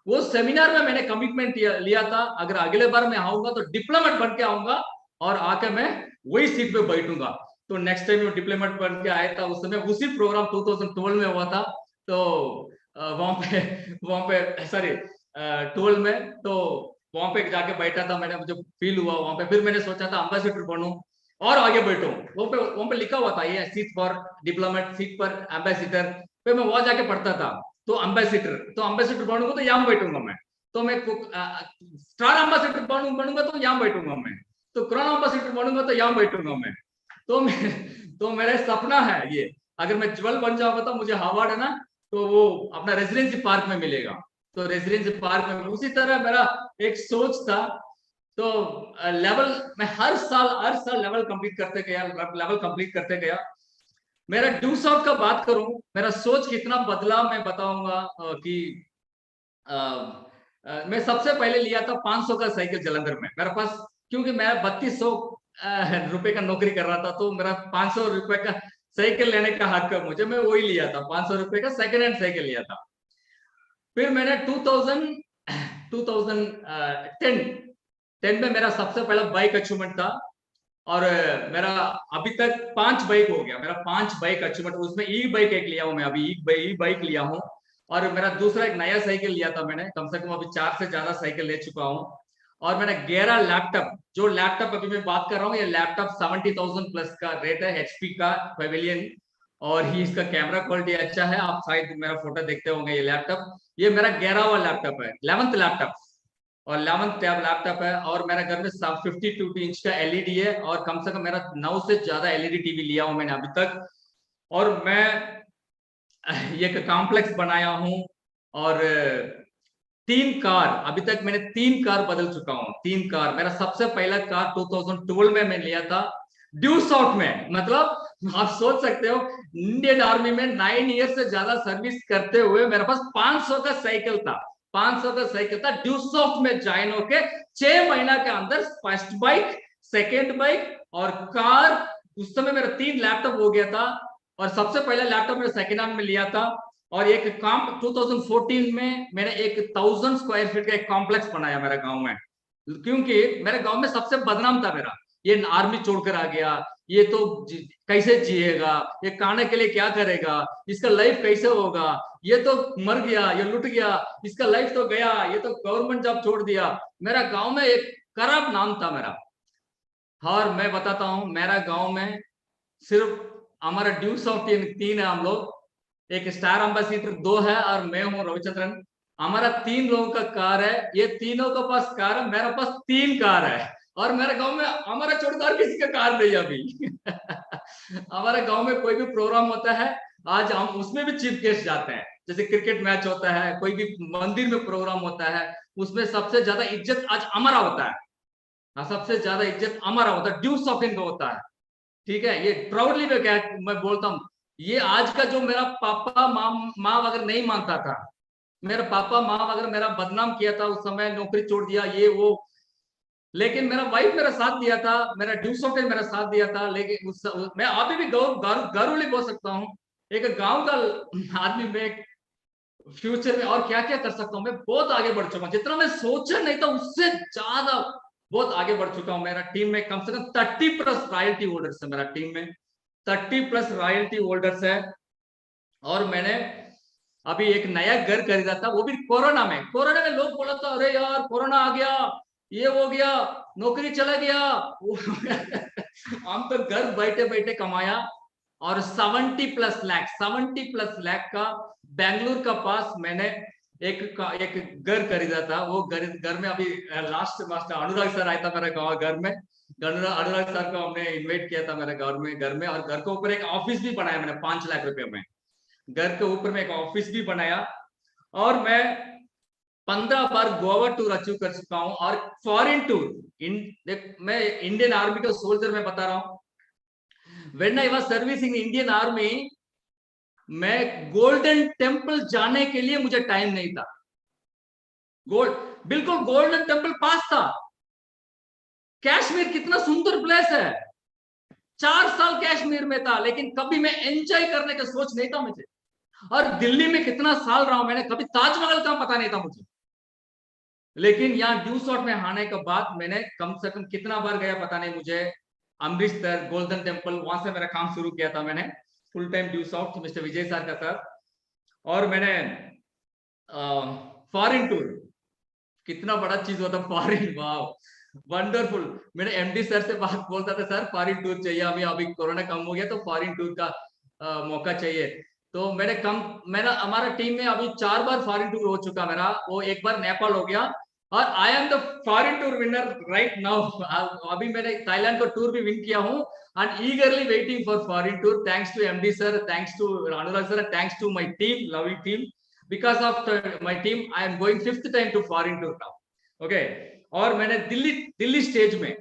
वो सेमिनार में मैंने कमिटमेंट लिया था, अगर अगले बार मैं आऊंगा तो डिप्लोमेट बन के आऊंगा, और आके मैं वही सीट पे बैठूंगा। तो नेक्स्ट टाइम मैं डिप्लोमेट बन के आया था, उस समय उसी प्रोग्राम 2012 में हुआ था। तो वहां पे सॉरी 12 में, तो वहां पे जाके बैठा था मैंने, मुझे फील हुआ वहां पे। फिर मैंने सोचा था एम्बेसडर बनूं और आगे बैठूं। वहां पे लिखा हुआ था ये सीट फॉर डिप्लोमेट, सीट पर एम्बेसडर। फिर मैं वहां जाके पढ़ता था, तो एम्बेसडर बनूंगा तो यहाँ बैठूंगा मैं। तो मैं स्टार एम्बेसडर बनूंगा तो यहाँ बैठूंगा मैं। तो क्राउन एम्बेसडर बनूंगा तो यहाँ बैठूंगा मैं। तो मेरा सपना है ये, अगर मैं ज्वेल बन जाऊंगा तो मुझे हार्वर्ड है ना, तो वो अपना रेजिडेंसी पार्क में मिलेगा। तो रेजिडेंसी पार्क में उसी तरह मेरा एक सोच था। तो लेवल मैं हर साल लेवल कंप्लीट करते गया। मेरा ड्यूस आउट का बात करूं, मेरा सोच कितना बदला मैं बताऊंगा कि मैं सबसे पहले लिया था 500 का साइकिल जलंधर में मेरे पास, क्योंकि मैं 3200 रुपए का नौकरी कर रहा था, तो मेरा 500 रुपए का साइकिल लेने का हक है मुझे, मैं वही लिया था, 500 रुपए का सेकेंड हैंड साइकिल लिया था। फिर मैंने 2010 में मेरा सबसे पहला बाइक अचीवमेंट था, और मेरा अभी तक 5 बाइक हो गया, मेरा 5 बाइक अचीवमेंट। उसमें ई बाइक एक लिया हूं मैं, अभी ई बाइक लिया हूं, और मेरा दूसरा एक नया साइकिल लिया था मैंने, कम से कम अभी 4 से ज्यादा साइकिल ले चुका हूं। और मैंने 11 लैपटॉप, जो लैपटॉप अभी मैं बात कर रहा हूँ, ये लैपटॉप 70,000 प्लस का रेट है, HP का पेविलियन, और ही इसका कैमरा क्वालिटी अच्छा है। आप शायद मेरा फोटो देखते होंगे। ये लैपटॉप, ये मेरा 11वां लैपटॉप है, 11th लैपटॉप, और 11th टैब लैपटॉप है। और मेरे घर में 52 इंच का LED है, और कम से कम मेरा 9 से ज्यादा LED टीवी लिया हूं मैंने अभी तक। और मैं एक कॉम्प्लेक्स बनाया हूं, और 3 कार, अभी तक मैंने 3 कार बदल चुका हूं, 3 कार। मेरा सबसे पहला कार 2012 में मैं लिया था ड्यूस आउट में। मतलब आप सोच सकते हो, इंडियन आर्मी में 9 ईयर से ज्यादा सर्विस करते हुए मेरे पास 500 का साइकिल था। 500 का साइकिल था, ड्यू सॉफ्ट में ज्वाइन होके 6 महीना के अंदर फर्स्ट बाइक, सेकेंड बाइक और कार। उस समय मेरा 3 लैपटॉप हो गया था और सबसे पहला लैपटॉप मैंने सेकेंड हैंड में लिया था। और एक काम 2014 में मैंने एक 1000 स्क्वायर फीट का एक कॉम्प्लेक्स बनाया मेरे गांव में, क्योंकि मेरे गांव में सबसे बदनाम था मेरा, ये आर्मी छोड़कर आ गया, ये तो कैसे जिएगा, ये खाने के लिए क्या करेगा, इसका लाइफ कैसे होगा, ये तो मर गया, ये लुट गया, इसका लाइफ तो गया, ये तो गवर्नमेंट जॉब छोड़ दिया। मेरा गांव में एक खराब नाम था मेरा। और मैं बताता हूं, मेरा गांव में सिर्फ हमारा ड्यूस ऑफ 3 है हम लोग, एक स्टार एम्बेसडर 2 है और मैं हूँ रविचंद्रन। हमारा 3 लोगों का कार है, ये तीनों के पास कार है, मेरे पास 3 कार है। और मेरे गांव में हमारा छोड़कर किसी का कार नहीं अभी। हमारे गांव में कोई भी प्रोग्राम होता है, आज हम उसमें भी चीफ गेस्ट जाते हैं, जैसे क्रिकेट मैच होता है, कोई भी मंदिर में प्रोग्राम होता है, उसमें सबसे ज्यादा इज्जत आज हमारा होता है। हाँ, सबसे ज्यादा इज्जत हमारा होता है, ड्यूस ऑफ इनका होता है। ठीक है, ये प्राउडली मैं बोलता हूँ। ये आज का जो मेरा पापा माँ अगर नहीं मानता था, मेरा पापा माँ अगर मेरा बदनाम किया था, उस समय नौकरी छोड़ दिया ये वो, लेकिन मेरा वाइफ मेरा साथ दिया था, मेरा ड्यूस ऑफ मेरा साथ दिया था। लेकिन मैं अभी भी गौरवली बोल सकता हूँ, एक गांव का आदमी में फ्यूचर में और क्या क्या कर सकता हूँ, मैं बहुत आगे बढ़ चुका हूँ, जितना मैं सोचा नहीं था उससे ज्यादा बहुत आगे बढ़ चुका हूँ। मेरा टीम में कम से कम 30+ रॉयल्टी होल्डर्स है, मेरा टीम में 30+ रॉयल्टी होल्डर्स है। और मैंने अभी एक नया घर खरीदा था, वो भी कोरोना में। लोग बोला था अरे यार कोरोना आ गया, ये हो गया, नौकरी चला गया। हम तो घर बैठे बैठे कमाया और 70+ लाख का बेंगलुरु का पास मैंने एक घर खरीदा था। वो घर में अभी लास्ट मास्टर अनुराग सर आया था मेरे गाँव घर में, अनुराग सर को हमने इनवाइट किया था मेरे घर में। और घर के ऊपर एक ऑफिस भी बनाया मैंने 5 लाख रुपए में, घर के ऊपर में एक ऑफिस भी बनाया। और मैं 15 बार गोवा टूर अचीव कर चुका हूं और फॉरेन टूर। मैं इंडियन आर्मी का सोल्जर में बता रहा हूं, when I was servicing Indian army, मैं गोल्डन टेम्पल जाने के लिए मुझे टाइम नहीं था। बिल्कुल गोल्डन टेम्पल पास था। कश्मीर कितना सुंदर प्लेस है, 4 साल कश्मीर में था, लेकिन कभी मैं एंजॉय करने का सोच नहीं था मुझे। और दिल्ली में कितना साल रहा हूं मैंने, कभी ताजमहल का पता नहीं था मुझे। लेकिन यहाँ ड्यू शॉट में आने के बाद मैंने कम से कम कितना बार गया पता नहीं मुझे, अमृतसर गोल्डन टेम्पल, वहां से मेरा काम शुरू किया था मैंने फुल टाइम ड्यू शॉट मिस्टर विजय सर का सर। और मैंने फॉरेन टूर, कितना बड़ा चीज होता फॉरेन, वाह वंडरफुल। मेरे एमडी सर से बात बोलता था, सर फॉरेन टूर चाहिए, अभी कोरोना कम हो गया तो फॉरेन टूर का मौका चाहिए। तो मेरा हमारा टीम में अभी 4 बार फॉरेन टूर हो चुका मेरा, वो एक बार नेपाल हो गया। और I am the foreign tour winner right now. अभी मैंने थाईलैंड का टूर भी विन किया हूँ and eagerly waiting for foreign tour. Thanks to MD sir, thanks to Anurag sir, thanks to my team, loving team. Because of my team I am going 5th time to foreign tour now. Okay, और मैंने दिल्ली स्टेज में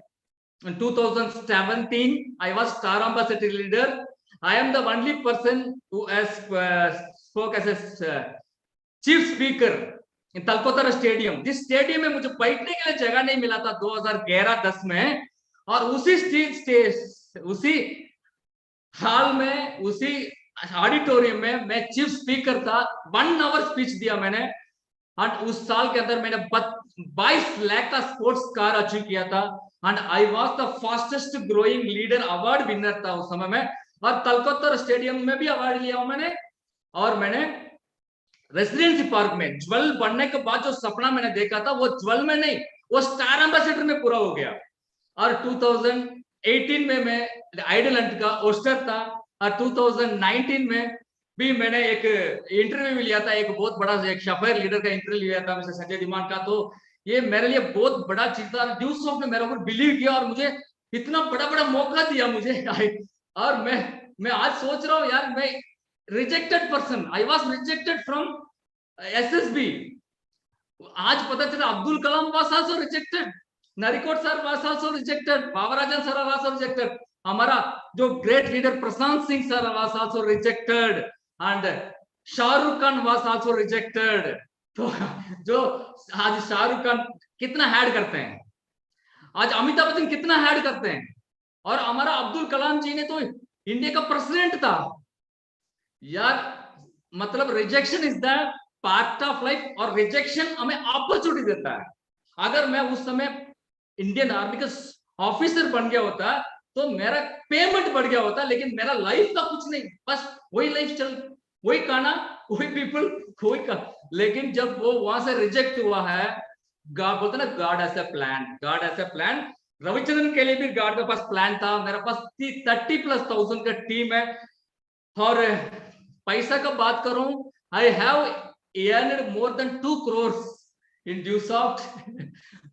2017 I was star ambassador leader. I am the only person who has spoke as a chief speaker in Talkatora stadium. जिस स्टेडियम में मुझे बैठने के लिए जगह नहीं मिला था 2011-10 में, और उसी हाल में, उसी ऑडिटोरियम में मैं चीफ स्पीकर था। 1 आवर स्पीच दिया मैंने। और उस साल के अंदर मैंने 22 लाख का स्पोर्ट्स कार अचीव किया था। And I was the fastest growing leader award winner था उस समय में। और तलकोतर स्टेडियम में भी अवार्ड लिया हूं मैंने। और मैंने रेसिडेंसी पार्क में ज्वेल बनने के बाद जो सपना मैंने देखा था, वो ज्वेल में नहीं, वो स्टार एम्बेसडर में पूरा हो गया। और 2018 में मैं आइडलैंड का होस्टर था। और 2019 में भी मैंने एक इंटरव्यू लिया था, एक बहुत बड़ा एक शफेयर लीडर का इंटरव्यू लिया था मिस्टर संजय धीमान का। तो ये मेरे लिए बहुत बड़ा चीज था। ड्यूस ऑफ ने मेरे ऊपर बिलीव किया और मुझे इतना बड़ा मौका दिया मुझे। और मैं आज सोच रहा हूँ यार, मैं rejected person, I was rejected from SSB. आज पता चला Abdul Kalam was also rejected, Narikot sir was also rejected, Babrajan sir was also rejected, हमारा जो great leader Prashant Singh sir was also rejected, and Shahrukh Khan was also rejected. तो जो आज शाहरुख खान कितना हैड करते हैं, आज अमिताभ बच्चन कितना हैड करते हैं, और हमारा अब्दुल कलाम जी ने तो इंडिया का प्रेसिडेंट था यार। मतलब rejection is the part of life, और रिजेक्शन हमें अपॉर्चुनिटी देता है। अगर मैं उस समय इंडियन आर्मी का ऑफिसर बन गया होता तो मेरा पेमेंट बढ़ गया होता, लेकिन मेरा लाइफ का कुछ नहीं, बस वही लाइफ चल, वही खाना, वही पीपल, वही का। लेकिन जब वो वहां से रिजेक्ट हुआ है, गॉड बोलते ना, god has a plan, god has a plan. Ravichandran के लिए भी गॉड के पास प्लान था। मेरे पास 30,000+ का टीम है। और पैसा का बात करूं, I have earned more than 2 crores in Dusoft.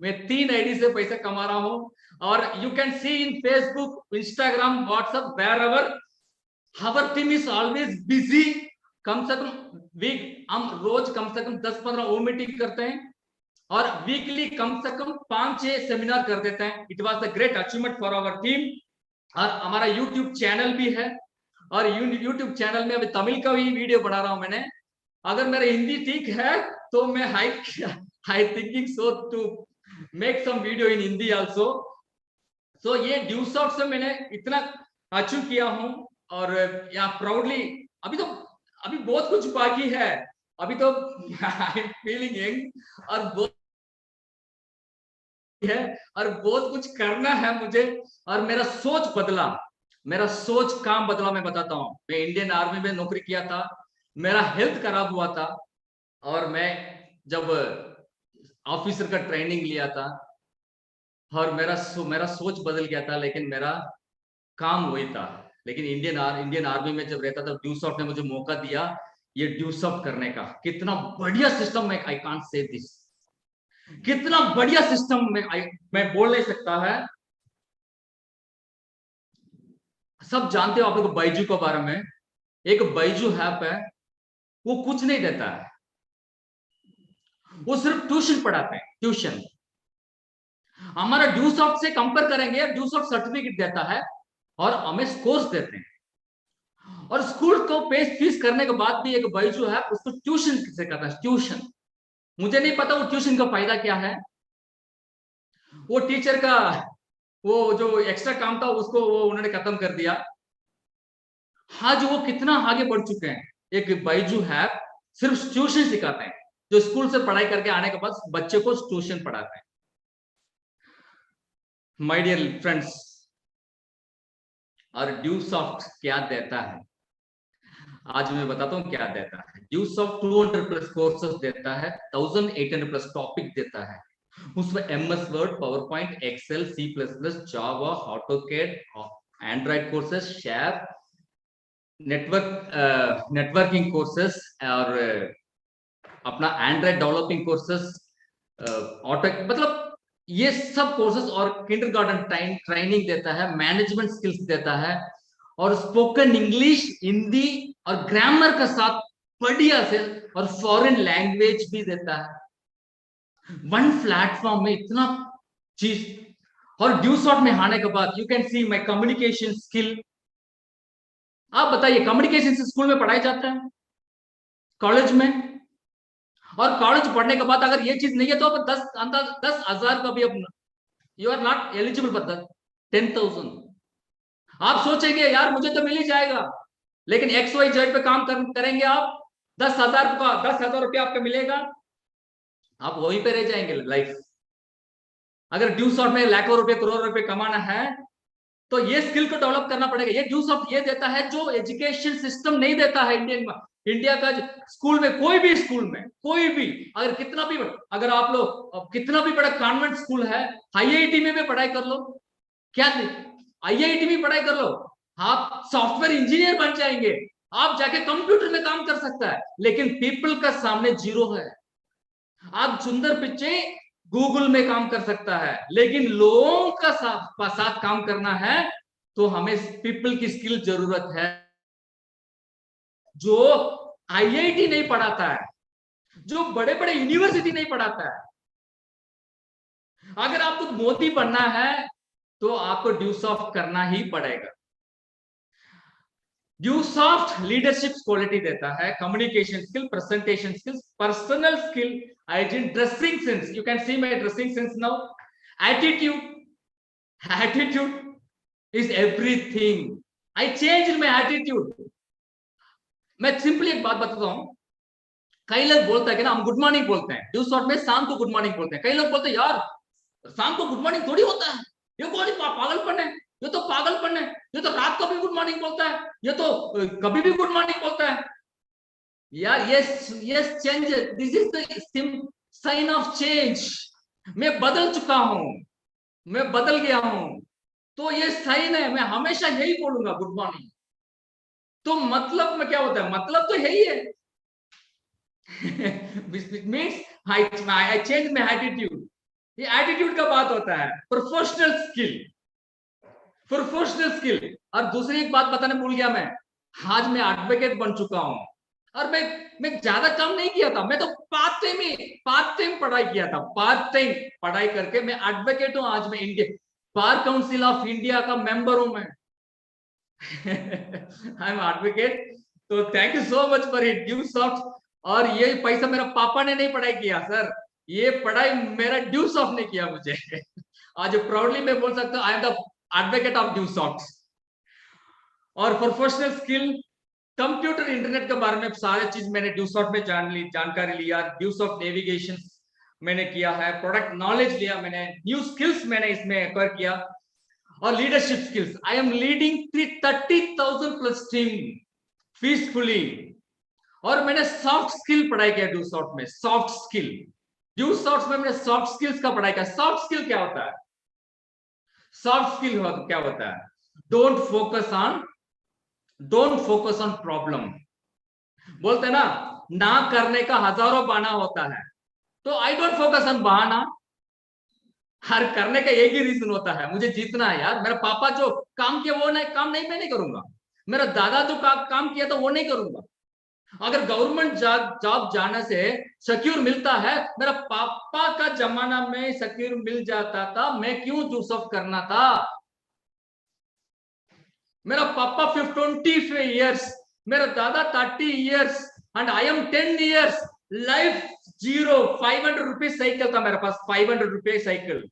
मैं 3 आईडी से पैसा कमा रहा हूं, और you can see in Facebook, Instagram, WhatsApp, wherever our team is always busy. कम से कम वीक हम रोज कम से कम 10-15 ओ मीटिंग करते हैं, और वीकली कम से कम 5-6 सेमिनार कर देते हैं। It was a great achievement for our team. और हमारा यूट्यूब चैनल भी है, और यूट्यूब चैनल में अभी तमिल का भी वीडियो बना रहा हूं मैंने। अगर मेरा हिंदी ठीक है तो मैं I thinking so to make some video in Hindi also. So ये ड्यूसॉफ्ट से मैंने इतना अचीव किया हूं, और यहाँ प्राउडली, अभी बहुत कुछ बाकी है। अभी तो आई एम फीलिंग यंग, और बहुत है, और बहुत कुछ करना है मुझे। और मेरा सोच बदला, मेरा सोच काम बदला। मैं बताता हूँ, मैं इंडियन आर्मी में नौकरी किया था, मेरा हेल्थ खराब हुआ था, और मैं जब ऑफिसर का ट्रेनिंग लिया था, और मेरा सोच बदल गया था, लेकिन मेरा काम वही था। लेकिन इंडियन आर्मी में जब रहता था, ड्यूसॉफ्ट ने मुझे मौका दिया ये ड्यूसॉफ्ट करने का। कितना बढ़िया सिस्टम, में आई कांट से दिस, कितना बढ़िया सिस्टम में मैं बोल नहीं सकता है। सब जानते हो आप लोग बाइजू के बारे में। एक बाइजू ऐप है, वो कुछ नहीं देता है, वो सिर्फ ट्यूशन पढ़ाते हैं, ट्यूशन। हमारा ड्यूसॉफ्ट से कंपेयर करेंगे, ड्यूसॉफ्ट सर्टिफिकेट देता है और हमें कोर्स देते हैं, और स्कूल को पे फीस करने के बाद भी एक बाइजू है उसको ट्यूशन से करता है, ट्यूशन। मुझे नहीं पता वो ट्यूशन का फायदा क्या है। वो टीचर का वो जो एक्स्ट्रा काम था उसको वो उन्होंने खत्म कर दिया। आज वो कितना आगे बढ़ चुके हैं। एक बाइजू है, सिर्फ ट्यूशन सिखाते हैं, जो स्कूल से पढ़ाई करके आने के बाद बच्चे को ट्यूशन पढ़ाते हैं। माय डियर फ्रेंड्स, और ड्यूसॉफ्ट क्या देता है, आज मैं बताता हूँ क्या देता है। ड्यूसॉफ्ट 200+ कोर्सेस देता है, 1800+ टॉपिक देता है। उसमें MS word, power point, excel, C++, Java, AutoCAD, Android courses, share, networking courses, और अपना एंड्रॉइड डेवलपिंग कोर्सेस, ऑटो, मतलब ये सब कोर्सेस, और किंडरगार्टन ट्रेनिंग देता है, मैनेजमेंट स्किल्स देता है, और स्पोकन इंग्लिश, हिंदी और ग्रामर का साथ बढ़िया से, और फॉरेन लैंग्वेज भी देता है। वन प्लेटफॉर्म में इतना चीज। और ड्यूसॉफ्ट में आने के बाद you can see my communication skill. आप बताइए, कम्युनिकेशन स्कूल में पढ़ाया जाता है, कॉलेज में, और कॉलेज पढ़ने के बाद अगर ये चीज नहीं है तो आप 10,000 का भी अब you are not eligible for 10,000। आप सोचेंगे यार मुझे तो मिल ही जाएगा, लेकिन XYZ पे काम करेंगे आप, 10,000 का 10,000 रुपया आपका मिलेगा, आप वहीं पे रह जाएंगे लाइफ। अगर ड्यूसॉफ्ट में लाखों रुपए, करोड़ रुपए कमाना है तो ये स्किल को डेवलप करना पड़ेगा। ये ड्यूसॉफ्ट ये देता है जो एजुकेशन सिस्टम नहीं देता है। इंडिया का स्कूल में, कोई भी स्कूल में, कोई भी, अगर कितना भी, अगर आप लोग कितना भी बड़ा कॉन्वेंट स्कूल है, IIT में भी पढ़ाई कर लो, क्या IIT में पढ़ाई कर लो, आप सॉफ्टवेयर इंजीनियर बन जाएंगे, आप जाके कंप्यूटर में काम कर सकता है, लेकिन पीपल का सामने जीरो है। आप सुंदर पिच्चे गूगल में काम कर सकता है, लेकिन लोगों का साथ काम करना है तो हमें पीपल की स्किल जरूरत है, जो IIT नहीं पढ़ाता है, जो बड़े बड़े यूनिवर्सिटी नहीं पढ़ाता है। अगर आपको मोदी बनना है तो आपको ड्यूसॉफ्ट करना ही पड़ेगा। ड्यू सॉफ्ट लीडरशिप क्वालिटी देता है, communication skill, presentation skills, personal skill, hygiene, dressing sense. You can see my dressing sense now. Attitude is everything. I changed my attitude. मैं सिंपली एक बात बताता हूँ, कई लोग बोलता है कि ना हम गुड मॉर्निंग बोलते हैं, ड्यू शॉर्ट में शाम को गुड मॉर्निंग बोलते हैं। कई लोग बोलते हैं यार शाम को गुड मॉर्निंग थोड़ी होता है, ये कौन पागलपन है, ये तो पागलपन है, ये तो रात को भी गुड मॉर्निंग बोलता है, ये तो कभी भी गुड मॉर्निंग बोलता है। यार yes change, this is the sign of change. मैं बदल चुका हूं, मैं बदल गया हूं, तो ये साइन है, मैं हमेशा यही बोलूंगा गुड मॉर्निंग। तो मतलब में क्या होता है, मतलब तो यही है। Means I change my attitude. ये एटीट्यूड का बात होता है। Professional skill, professional skill. और दूसरी एक बात बताने भूल गया मैं, आज मैं एडवोकेट बन चुका हूं। और मैं ज्यादा काम नहीं किया था, मैं तो पार्ट टाइम पढ़ाई किया था, पार्ट टाइम पढ़ाई करके मैं एडवोकेट हूं। आज मैं India bar council of India का मेंबर हूं मैं। I am advocate. तो thank you so much for it Dusoft. और ये पैसा मेरा पापा ने नहीं पढ़ाई किया सर, ये पढ़ाई मेरा ड्यू सॉफ्ट ने किया मुझे। आज प्राउडली मैं बोल सकता हूँ आई am the advocate of due soft. और प्रोफेशनल स्किल, कंप्यूटर इंटरनेट के बारे में सारे चीज मैंने ड्यू सॉफ्ट में जानकारी लिया। ड्यू सॉफ्ट नेविगेशन मैंने किया है, प्रोडक्ट नॉलेज लिया मैंने, न्यू स्किल्स मैंने इसमें एक्वायर किया। और leadership skills, I am leading 30,000 plus team peacefully. और मैंने सॉफ्ट स्किल पढ़ाई किया ड्यू सॉफ्ट में, सॉफ्ट स्किल। ड्यू सॉफ्ट में मैंने सॉफ्ट स्किल्स का पढ़ाई किया। सॉफ्ट स्किल क्या होता है, सॉफ्ट स्किल क्या होता है, डोंट फोकस ऑन प्रॉब्लम। बोलते हैं ना करने का हजारों बहाना होता है, तो आई डोंट फोकस ऑन बहाना। हर करने का एक ही रीजन होता है, मुझे जीतना है यार। मेरा पापा जो काम किया वो नहीं, काम नहीं मैं नहीं करूंगा। मेरा दादा जो काम किया था वो नहीं करूंगा। अगर गवर्नमेंट जॉब जाने से सिक्योर मिलता है, मेरा पापा का जमाना में सिक्योर मिल जाता था, मैं क्यों जूसफ करना था। मेरा पापा 20 years, मेरा दादा 30 years and I am 10 years। Life zero, 500 rupees cycle था मेरे पास, 500 रुपये cycle.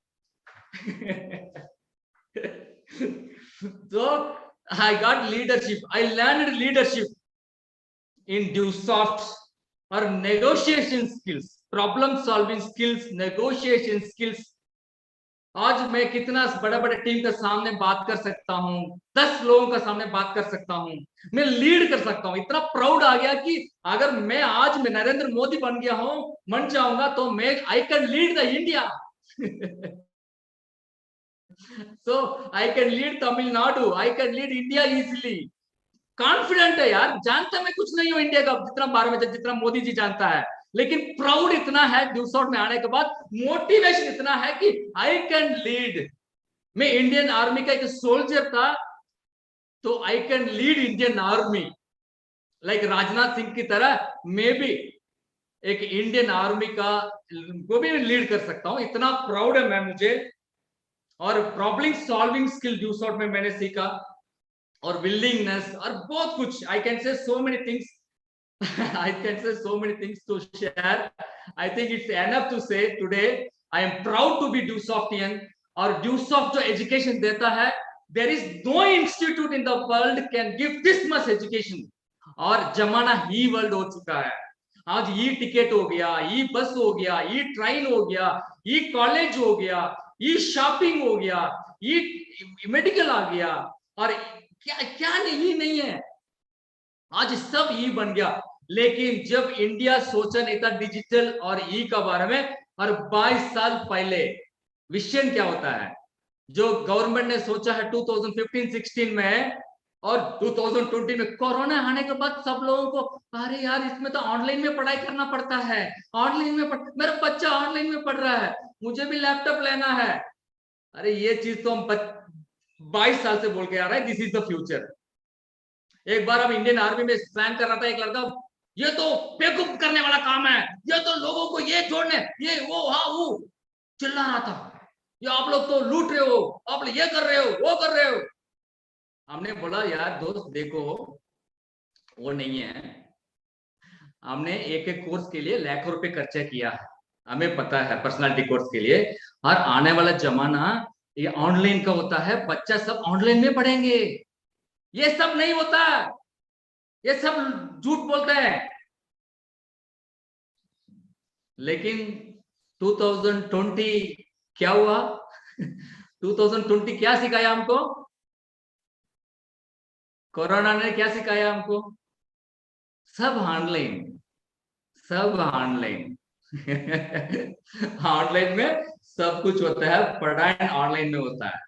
So I got leadership, I learned leadership in Dusoft. और negotiation skills, problem solving skills, negotiation skills. आज मैं कितना बड़े बड़े टीम के सामने बात कर सकता हूँ, 10 लोगों के सामने बात कर सकता हूँ, मैं लीड कर सकता हूँ। इतना प्राउड आ गया कि अगर मैं आज में नरेंद्र मोदी बन गया हूं, बन जाऊंगा, तो मैं I can lead the India. So I can lead Tamil Nadu, I can lead India easily. Confident है यार, जानता मैं कुछ नहीं हूं इंडिया का जितना बारे में जितना मोदी जी जानता है, लेकिन प्राउड इतना है ड्यू सॉफ्ट में आने के बाद, मोटिवेशन इतना है कि आई कैन लीड। मैं इंडियन आर्मी का एक सोल्जर था, तो I can lead Indian army. Like Rajnath Singh की तरह मैं भी एक इंडियन आर्मी का को भी लीड कर सकता हूं, इतना प्राउड है मैं मुझे। और problem solving skill due soft में मैंने सीखा, और विलिंगनेस, और बहुत कुछ। I can say so many things, I can say so many things to share. I think it's enough to say today. I am proud to be DoSoftian. और DoSoft जो एजुकेशन देता है, there is no institute in the world can give this much education. और जमाना ही वर्ल्ड हो चुका है। आज ई टिकट हो गया, ई बस हो गया, ई ट्रेन हो गया, ई कॉलेज हो गया, ई शॉपिंग हो गया, ई मेडिकल आ गया, और क्या क्या नहीं है, आज सब ई बन गया। लेकिन जब इंडिया सोचा नहीं था डिजिटल और ई का बारे में, और 22 साल पहले विजन क्या होता है जो गवर्नमेंट ने सोचा है 2015-16 में, और 2020 में कोरोना आने के बाद सब लोगों को, अरे यार इसमें तो ऑनलाइन में पढ़ाई करना पड़ता है, ऑनलाइन में मेरा बच्चा ऑनलाइन में पढ़ रहा है, मुझे भी लैपटॉप लेना है। अरे ये चीज तो हम 22 साल से बोल के आ रहा है, दिस इज द फ्यूचर। एक बार हम इंडियन आर्मी में प्लान कर रहा था, एक लड़का, ये तो बेवकूफ करने वाला काम है, ये तो लोगों को ये जोड़ने, ये वो वो चिल्ला रहा था, ये आप लोग तो लूट रहे हो, आप लोग ये कर रहे हो, वो कर रहे हो। हमने बोला यार दोस्त देखो, वो नहीं है। हमने एक एक कोर्स के लिए लाखों रुपए खर्चा किया है, हमें पता है, पर्सनालिटी कोर्स के लिए। और आने वाला जमाना ये ऑनलाइन का होता है, बच्चा सब ऑनलाइन में पढ़ेंगे। ये सब नहीं होता, ये सब झूठ बोलते हैं। लेकिन 2020 क्या हुआ? 2020 क्या सिखाया हमको? कोरोना ने क्या सिखाया हमको? सब ऑनलाइन, सब ऑनलाइन। ऑनलाइन में सब कुछ होता है, पढ़ाई ऑनलाइन में होता है।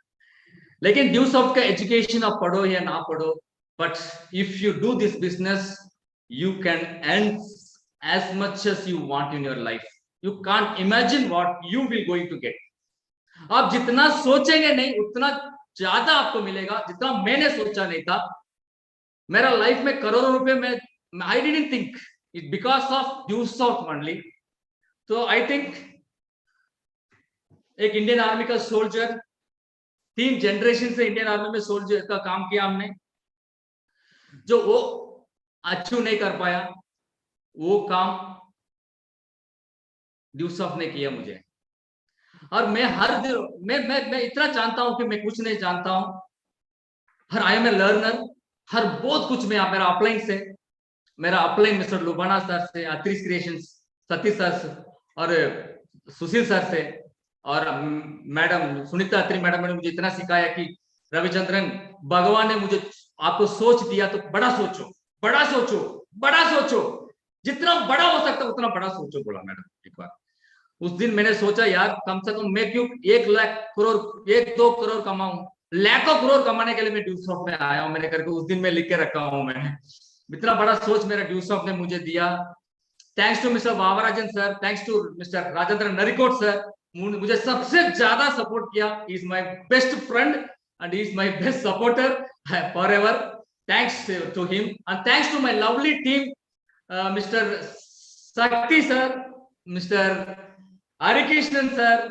लेकिन ड्यूज ऑफ का एजुकेशन, आप पढ़ो या ना पढ़ो, but if you do this business you can earn as much as you want in your life. You can't imagine what you will going to get. आप जितना सोचेंगे नहीं उतना ज्यादा आपको मिलेगा, जितना मैंने सोचा नहीं था। मेरा लाइफ में करोड़ों रुपए में, I didn't think it because of dues of only. तो आई थिंक एक इंडियन आर्मी का सोल्जर, 3 जनरेशन से इंडियन आर्मी में सोल्जर का काम किया हमने, जो वो अचीव नहीं कर पाया वो काम ड्यूसॉफ ने किया मुझे। और मैं हर दिन मैं इतना जानता हूं कि मैं कुछ नहीं जानता हूं, हर आई एम ए लर्नर, हर बहुत कुछ मैं मेरा अपलाइन से, मेरा अपलाइन मिस्टर लुबाना सर से, अत्रिस क्रिएशंस सतीश सर से, और सुशील सर से, और मैडम सुनीता अत्री मैडम ने मुझे इतना सिखाया कि रविचंद्रन, भगवान ने मुझे आपको सोच दिया तो बड़ा सोचो, बड़ा सोचो, बड़ा सोचो, जितना बड़ा हो सकता है उतना बड़ा सोचो, बोला मैडम एक बार। उस दिन मैंने सोचा यार कम से कम मैं क्यों 1 लाख करोड़ 1-2 करोड़ कमाऊं, लाखों करोड़ कमाने के लिए मैं ड्यूसॉफ में आया हूं, मैंने करके उस दिन मैं लिख के रखा हूं मैंने। इतना बड़ा सोच मेरा ड्यूसॉफ ने मुझे दिया। Thanks to mister Babrajan sir, thanks to mister Rajendra Narikot sir, मुझे सबसे ज्यादा सपोर्ट किया। He is my best friend and he is my best supporter forever. Thanks to him and thanks to my lovely team, mister Shakti sir, mister Harikrishnan sir,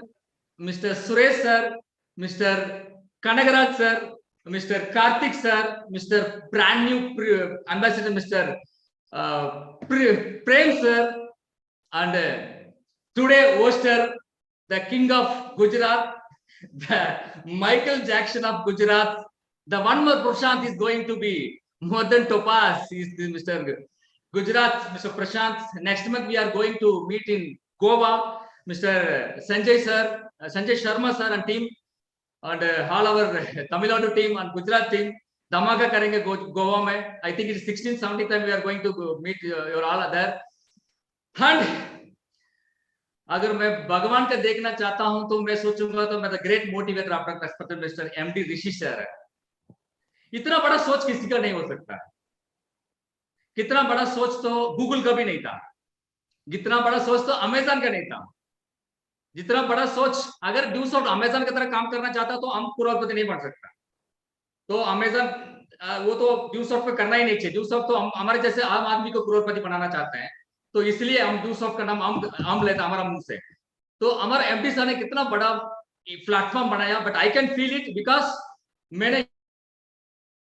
mister Suresh sir, mister Kanagaraj sir, mister Karthik sir, mister brand new ambassador mister Prem sir, and today hoster the king of Gujarat, the Michael Jackson of Gujarat, the one more Prashant is going to be more than Topaz. He is Mr. Gujarat, Mr. Prashant. Next month we are going to meet in Goa. Mr. Sanjay sir, Sanjay Sharma sir and team, and all our Tamil Nadu team and Gujarat team धमाका करेंगे गोवा में। I think it is 16-17 time we are going to meet your all there. And अगर मैं भगवान का देखना चाहता हूं तो मैं सोचूंगा तो मैं the great motivator after respected mister MD Rishi sir है। इतना बड़ा सोच किसी का नहीं हो सकता, कितना बड़ा सोच तो गूगल का भी नहीं था, जितना बड़ा सोच तो अमेजन का नहीं था, जितना बड़ा सोच अगर ड्यूस ऑफ अमेजन की तरह काम करना चाहता तो हम करोड़पति नहीं बन सकता। तो अमेजन वो तो ड्यूस ऑफ पे करना ही नहीं चाहिए। ड्यूस ऑफ तो हमारे जैसे आम आदमी को करोड़पति बनाना चाहते हैं, तो इसलिए हम ड्यूस ऑफ का नाम हम लेते हमारा मुंह से। तो हमारे एमडी सर ने कितना बड़ा प्लेटफॉर्म बनाया, but I can feel it because मैंने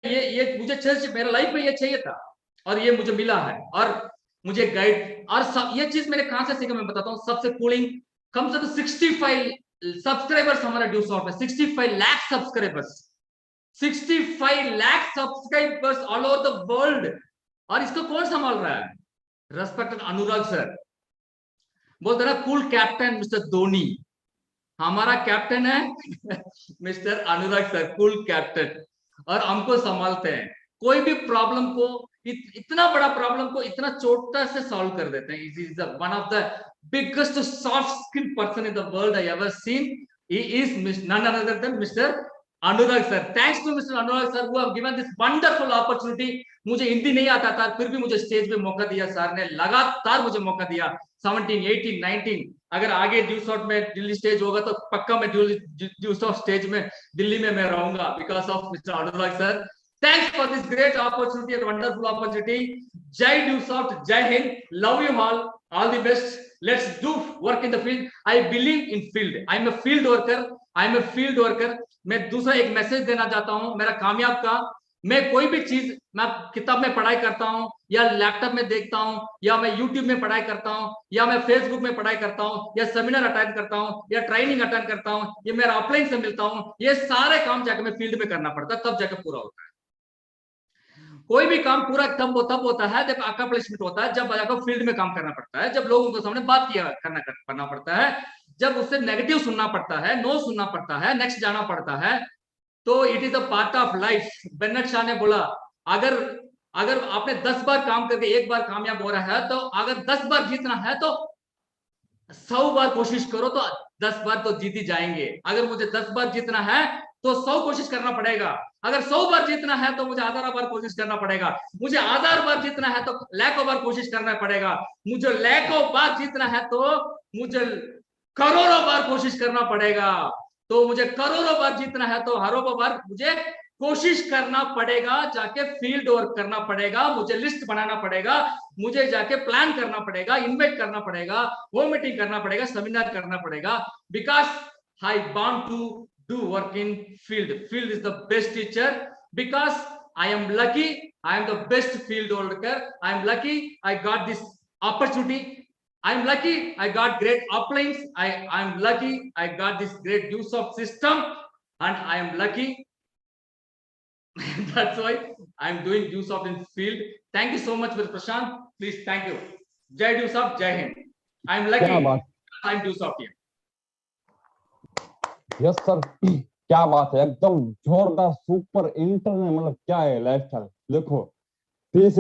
ये मुझे चाहिए, मेरे लाइफ में ये चाहिए था और ये मुझे मिला है और मुझे गाइड। और ये चीज मैंने कहां से सीखा मैं बताता हूँ। सबसे कूलिंग कम से कम 65 सब्सक्राइबर्स हमारा ड्यूस ऑफ है, 65 lakh subscribers, 65 lakh subscribers all over the world. और इसको कौन संभाल रहा है? रेस्पेक्टेड अनुराग सर, बोलते ना कूल कैप्टन मिस्टर धोनी, हमारा कैप्टन है mister Anurag sir, cool captain, और हमको संभालते हैं। कोई भी प्रॉब्लम को इतना बड़ा प्रॉब्लम को इतना छोटा से सॉल्व कर देते हैं। Is one of the biggest soft skill person in the world I ever seen. He is none other than mister Anurag sir. Thanks to mister Anurag sir who have given this wonderful opportunity. मुझे हिंदी नहीं आता था, फिर भी मुझे स्टेज पे मौका दिया सर ने, लगातार मुझे मौका दिया। 17, 18, 19 अगर आगे ड्यूस ऑफ में दिल्ली स्टेज होगा तो पक्का मैं ड्यूस ऑफ स्टेज में दिल्ली में मैं रहूंगा because of mister Anurag sir. Thanks for this great opportunity and wonderful opportunity. जय ड्यूस ऑफ, जय Hind, love you all the best. Let's do work in the field. I believe in field, I am a field worker, I am a field worker. मैं दूसरा एक मैसेज देना चाहता हूं मेरा कामयाब का। मैं कोई भी चीज, मैं किताब में पढ़ाई करता हूँ या लैपटॉप में देखता हूँ या मैं यूट्यूब में पढ़ाई करता हूँ या मैं फेसबुक में पढ़ाई करता हूँ या सेमिनार अटेंड करता हूँ या ट्रेनिंग अटेंड करता हूँ, ये मेरा ऑफलाइन से मिलता हूँ, ये सारे काम जाकर मैं फील्ड में करना पड़ता है, तब जाकर पूरा होता है। कोई भी काम पूरा तब होता है जब अकम्प्लिशमेंट होता है, जब जाकर फील्ड में काम करना पड़ता है, जब लोगों के सामने बात किया करना पड़ता है, जब उससे नेगेटिव सुनना पड़ता है, नो सुनना पड़ता है, नेक्स्ट जाना पड़ता है। तो it is a part of life. Bennett Shah ने बोला, अगर अगर आपने 10 बार काम करके एक बार कामयाब हो रहा है, तो अगर 10 बार जीतना है तो 100 बार कोशिश करो, तो 10 बार तो जीत ही जाएंगे। अगर मुझे 10 बार जीतना है तो 100 कोशिश करना पड़ेगा। अगर 100 बार जीतना है तो मुझे 1000 बार कोशिश करना पड़ेगा। मुझे 1000 बार जीतना है तो लाखों बार कोशिश करना पड़ेगा। मुझे लाखों बार जीतना है तो मुझे करोड़ों बार कोशिश करना पड़ेगा। तो मुझे करोड़ों बार जीतना है तो हजारों बार मुझे कोशिश करना पड़ेगा, जाके फील्ड वर्क करना पड़ेगा, मुझे लिस्ट बनाना पड़ेगा, मुझे जाके प्लान करना पड़ेगा, इन्वाइट करना पड़ेगा, वो मीटिंग करना पड़ेगा, सेमिनार करना पड़ेगा, because I want to do work in field is the best teacher, because I am lucky, I am the best field worker, I am lucky I got this opportunity, I am lucky I got great uplines, I am lucky I got this great use of system, and I am lucky that's why I am doing use of in field. Thank you so much for Prashant, please, thank you. Jai Dusaf, Jai Hind. I am lucky I am Dusaf here. Yes sir, क्या बात है, एकदम जोरदार, सुपर इंटरनेट, मतलब क्या है लाइफस्टाइल। देखो